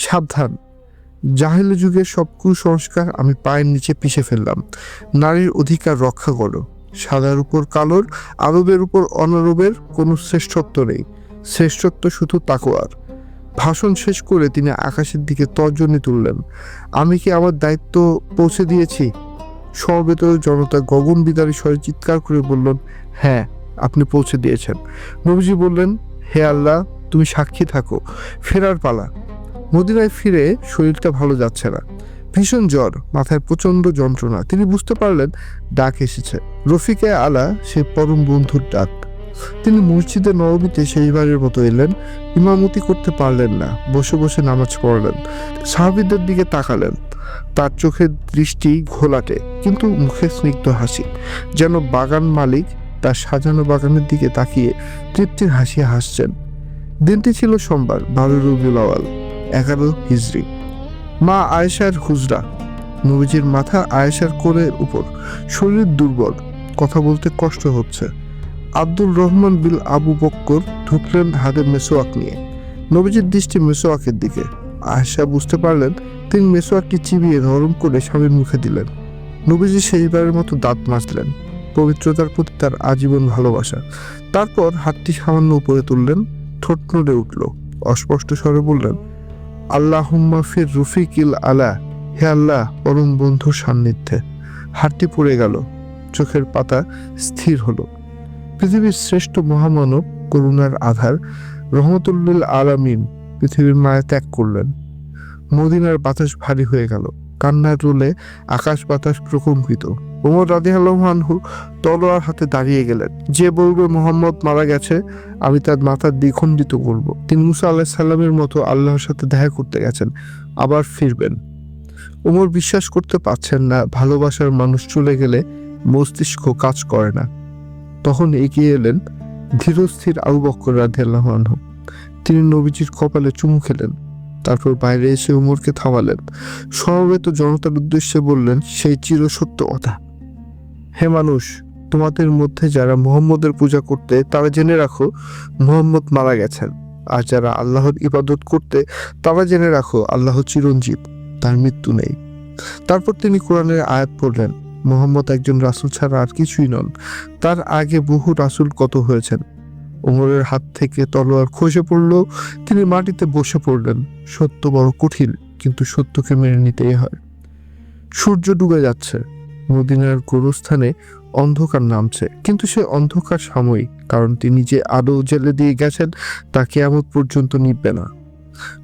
সাবধান, জাহেলি যুগের সব কুসংস্কার আমি পায়ের নিচে পিষে ফেললাম। নারীর অধিকার রক্ষা করো। সাদার উপর কালোর, আরবের উপর অনারবের কোনো শ্রেষ্ঠত্ব নেই। শ্রেষ্ঠত্ব শুধু তাকওয়ার। ভাষণ শেষ করে তিনি আকাশের দিকে তর্জনী তুললেন। আমি কি আমার দায়িত্ব পৌঁছে দিয়েছি? সমবেত জনতা গগন বিদারী স্বরে চিৎকার করে বললেন, হ্যাঁ, আপনি পৌঁছে দিয়েছেন। নবীজি বললেন, হে আল্লাহ, তুমি সাক্ষী থাকো, ফেরার পালা। মদিনায় ফিরে শরীরটা ভালো যাচ্ছে না। ভীষণ জ্বর, মাথায় প্রচণ্ড যন্ত্রণা। তিনি বুঝতে পারলেন ডাক এসেছে। রফিকে আলা, সে পরম বন্ধুর ডাক। তিনি মসজিদে নববীতে শেষবারের মতো এলেন। ইমামতি করতে পারলেন না, বসে বসে নামাজ পড়লেন। সাহাবীদের দিকে তাকালেন। তার চোখের দৃষ্টি ঘোলাটে, কিন্তু মুখে স্নিগ্ধ হাসি, যেন বাগান মালিক তার সাজানো বাগানের দিকে তাকিয়ে তৃপ্তির হাসি হাসছেন। দিনটি ছিল সোমবার, 12 রবিউল আওয়াল, 11 হিজরি। মা আয়েশার হুজরা। নবীজির মাথা আয়েশার কোলের উপর। শরীর দুর্বল, কথা বলতে কষ্ট হচ্ছে। আব্দুল রহমান বিল আবু বক্কর ঢুকলেন হাতে মেসোয়াক নিয়ে। নবীজির দৃষ্টি মেসোয়াকের দিকে। আয়েশা বুঝতে পারলেন তিনি মেসোয়াকটি চিবিয়ে নরম করে স্বামীর মুখে দিলেন। নবীজি শেষবারের মতো দাঁত মাজলেন। পবিত্রতার প্রতি তার আজীবন ভালোবাসা। তারপর হাতটি সামান্য উপরে তুললেন, ঠোঁট নড়ে উঠল। অস্পষ্ট স্বরে বললেন, আল্লাহুম্মা ফির রফিকিল আলা, হে আল্লাহ, পরম বন্ধুর সান্নিধ্যে। হাতটি পড়ে গেল। চোখের পাতা স্থির হলো। পৃথিবীর শ্রেষ্ঠ মহামানব, করুণার আধার, রহমতুল্লিল আলামিন, পৃথিবীর মায়া ত্যাগ করলেন। মদিনার বাতাস ভারী হয়ে গেল, কান্নার রোলে আকাশ বাতাস প্রকম্পিত। ওমর রাদিয়াল্লাহু আনহু তলোয়ার হাতে দাঁড়িয়ে গেলেন। যে বলবে মোহাম্মদ মারা গেছে, আমি তার মাথা দ্বিখণ্ডিত করব। তিনি মুসা আলাইহিস সালামের মতো আল্লাহর সাথে দেখা করতে গেছেন, আবার ফিরবেন। ওমর বিশ্বাস করতে পারছেন না, ভালোবাসার মানুষ চলে গেলে মস্তিষ্ক কাজ করে না। তখন এগিয়ে এলেন ধীরস্থির আবু বকর রাদিয়াল্লাহু আনহু। তিনি নবীজির কপালে চুমু খেলেন, তারপর বাইরে এসে উমরকে থামালেন। সমবেত জনতার উদ্দেশ্যে বললেন সেই চিরসত্য কথা, হে মানুষ, তোমাদের মধ্যে যারা মুহাম্মদের পূজা করতে তারা জেনে রাখো মুহাম্মদ মারা গেছেন, আর যারা আল্লাহর ইবাদত করতে তারা জেনে রাখো আল্লাহ চিরঞ্জীব, তার মৃত্যু নেই। তারপর তিনি কোরআনের আয়াত পড়লেন, মুহাম্মদ একজন রাসূল ছাড়া আর কিছুই নন, তার আগে বহু রাসূল কত হয়েছেন। ওমরের হাত থেকে তলোয়ার খসে পড়ল, তিনি মাটিতে বসে পড়লেন। সত্য বড় কঠিন, কিন্তু সত্যকে মেনে নিতেই হয়। সূর্য ডুবে যাচ্ছে, মদিনার গোরস্থানে অন্ধকার নামছে, কিন্তু সে অন্ধকার সাময়িক, কারণ তিনি যে আলো জ্বেলে দিয়ে গেছেন তা কিয়ামত পর্যন্ত নিভবে না।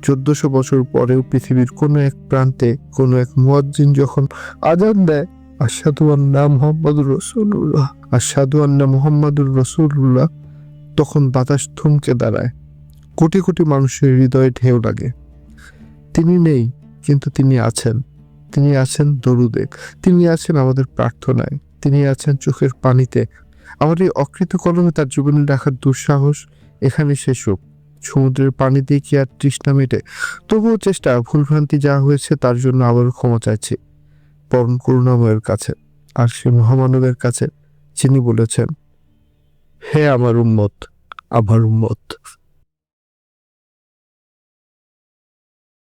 1400 বছর পরেও পৃথিবীর কোনো এক প্রান্তে কোনো এক মুয়াজ্জিন যখন আজান দেয়, আশহাদু আন্না মুহাম্মাদুর রাসূলুল্লাহ, আশহাদু আন্না মুহাম্মাদুর রাসূলুল্লাহ, তখন বাতাস থমকে দাঁড়ায়, কোটি কোটি মানুষের হৃদয়ে ঢেউ লাগে। তিনি নেই, কিন্তু তিনি আছেন। তিনি আছেন দরুদে, তিনি আছেন আমাদের প্রার্থনায়, তিনি আছেন চোখের পানিতে। আমার এই অকৃত কলমে তার জীবনে রাখার দুঃসাহস এখানে শেষ হোক। সমুদ্রের পানি দিয়ে কি আর তৃষ্ণা মেটে? তবুও চেষ্টা, ভুলভ্রান্তি যা হয়েছে তার জন্য আবারও ক্ষমা চাইছি পরম করুণাময়ের কাছে, আর সে মহামানবের কাছে, যিনি বলেছেন, হে আমার উম্মত, আমার উম্মত।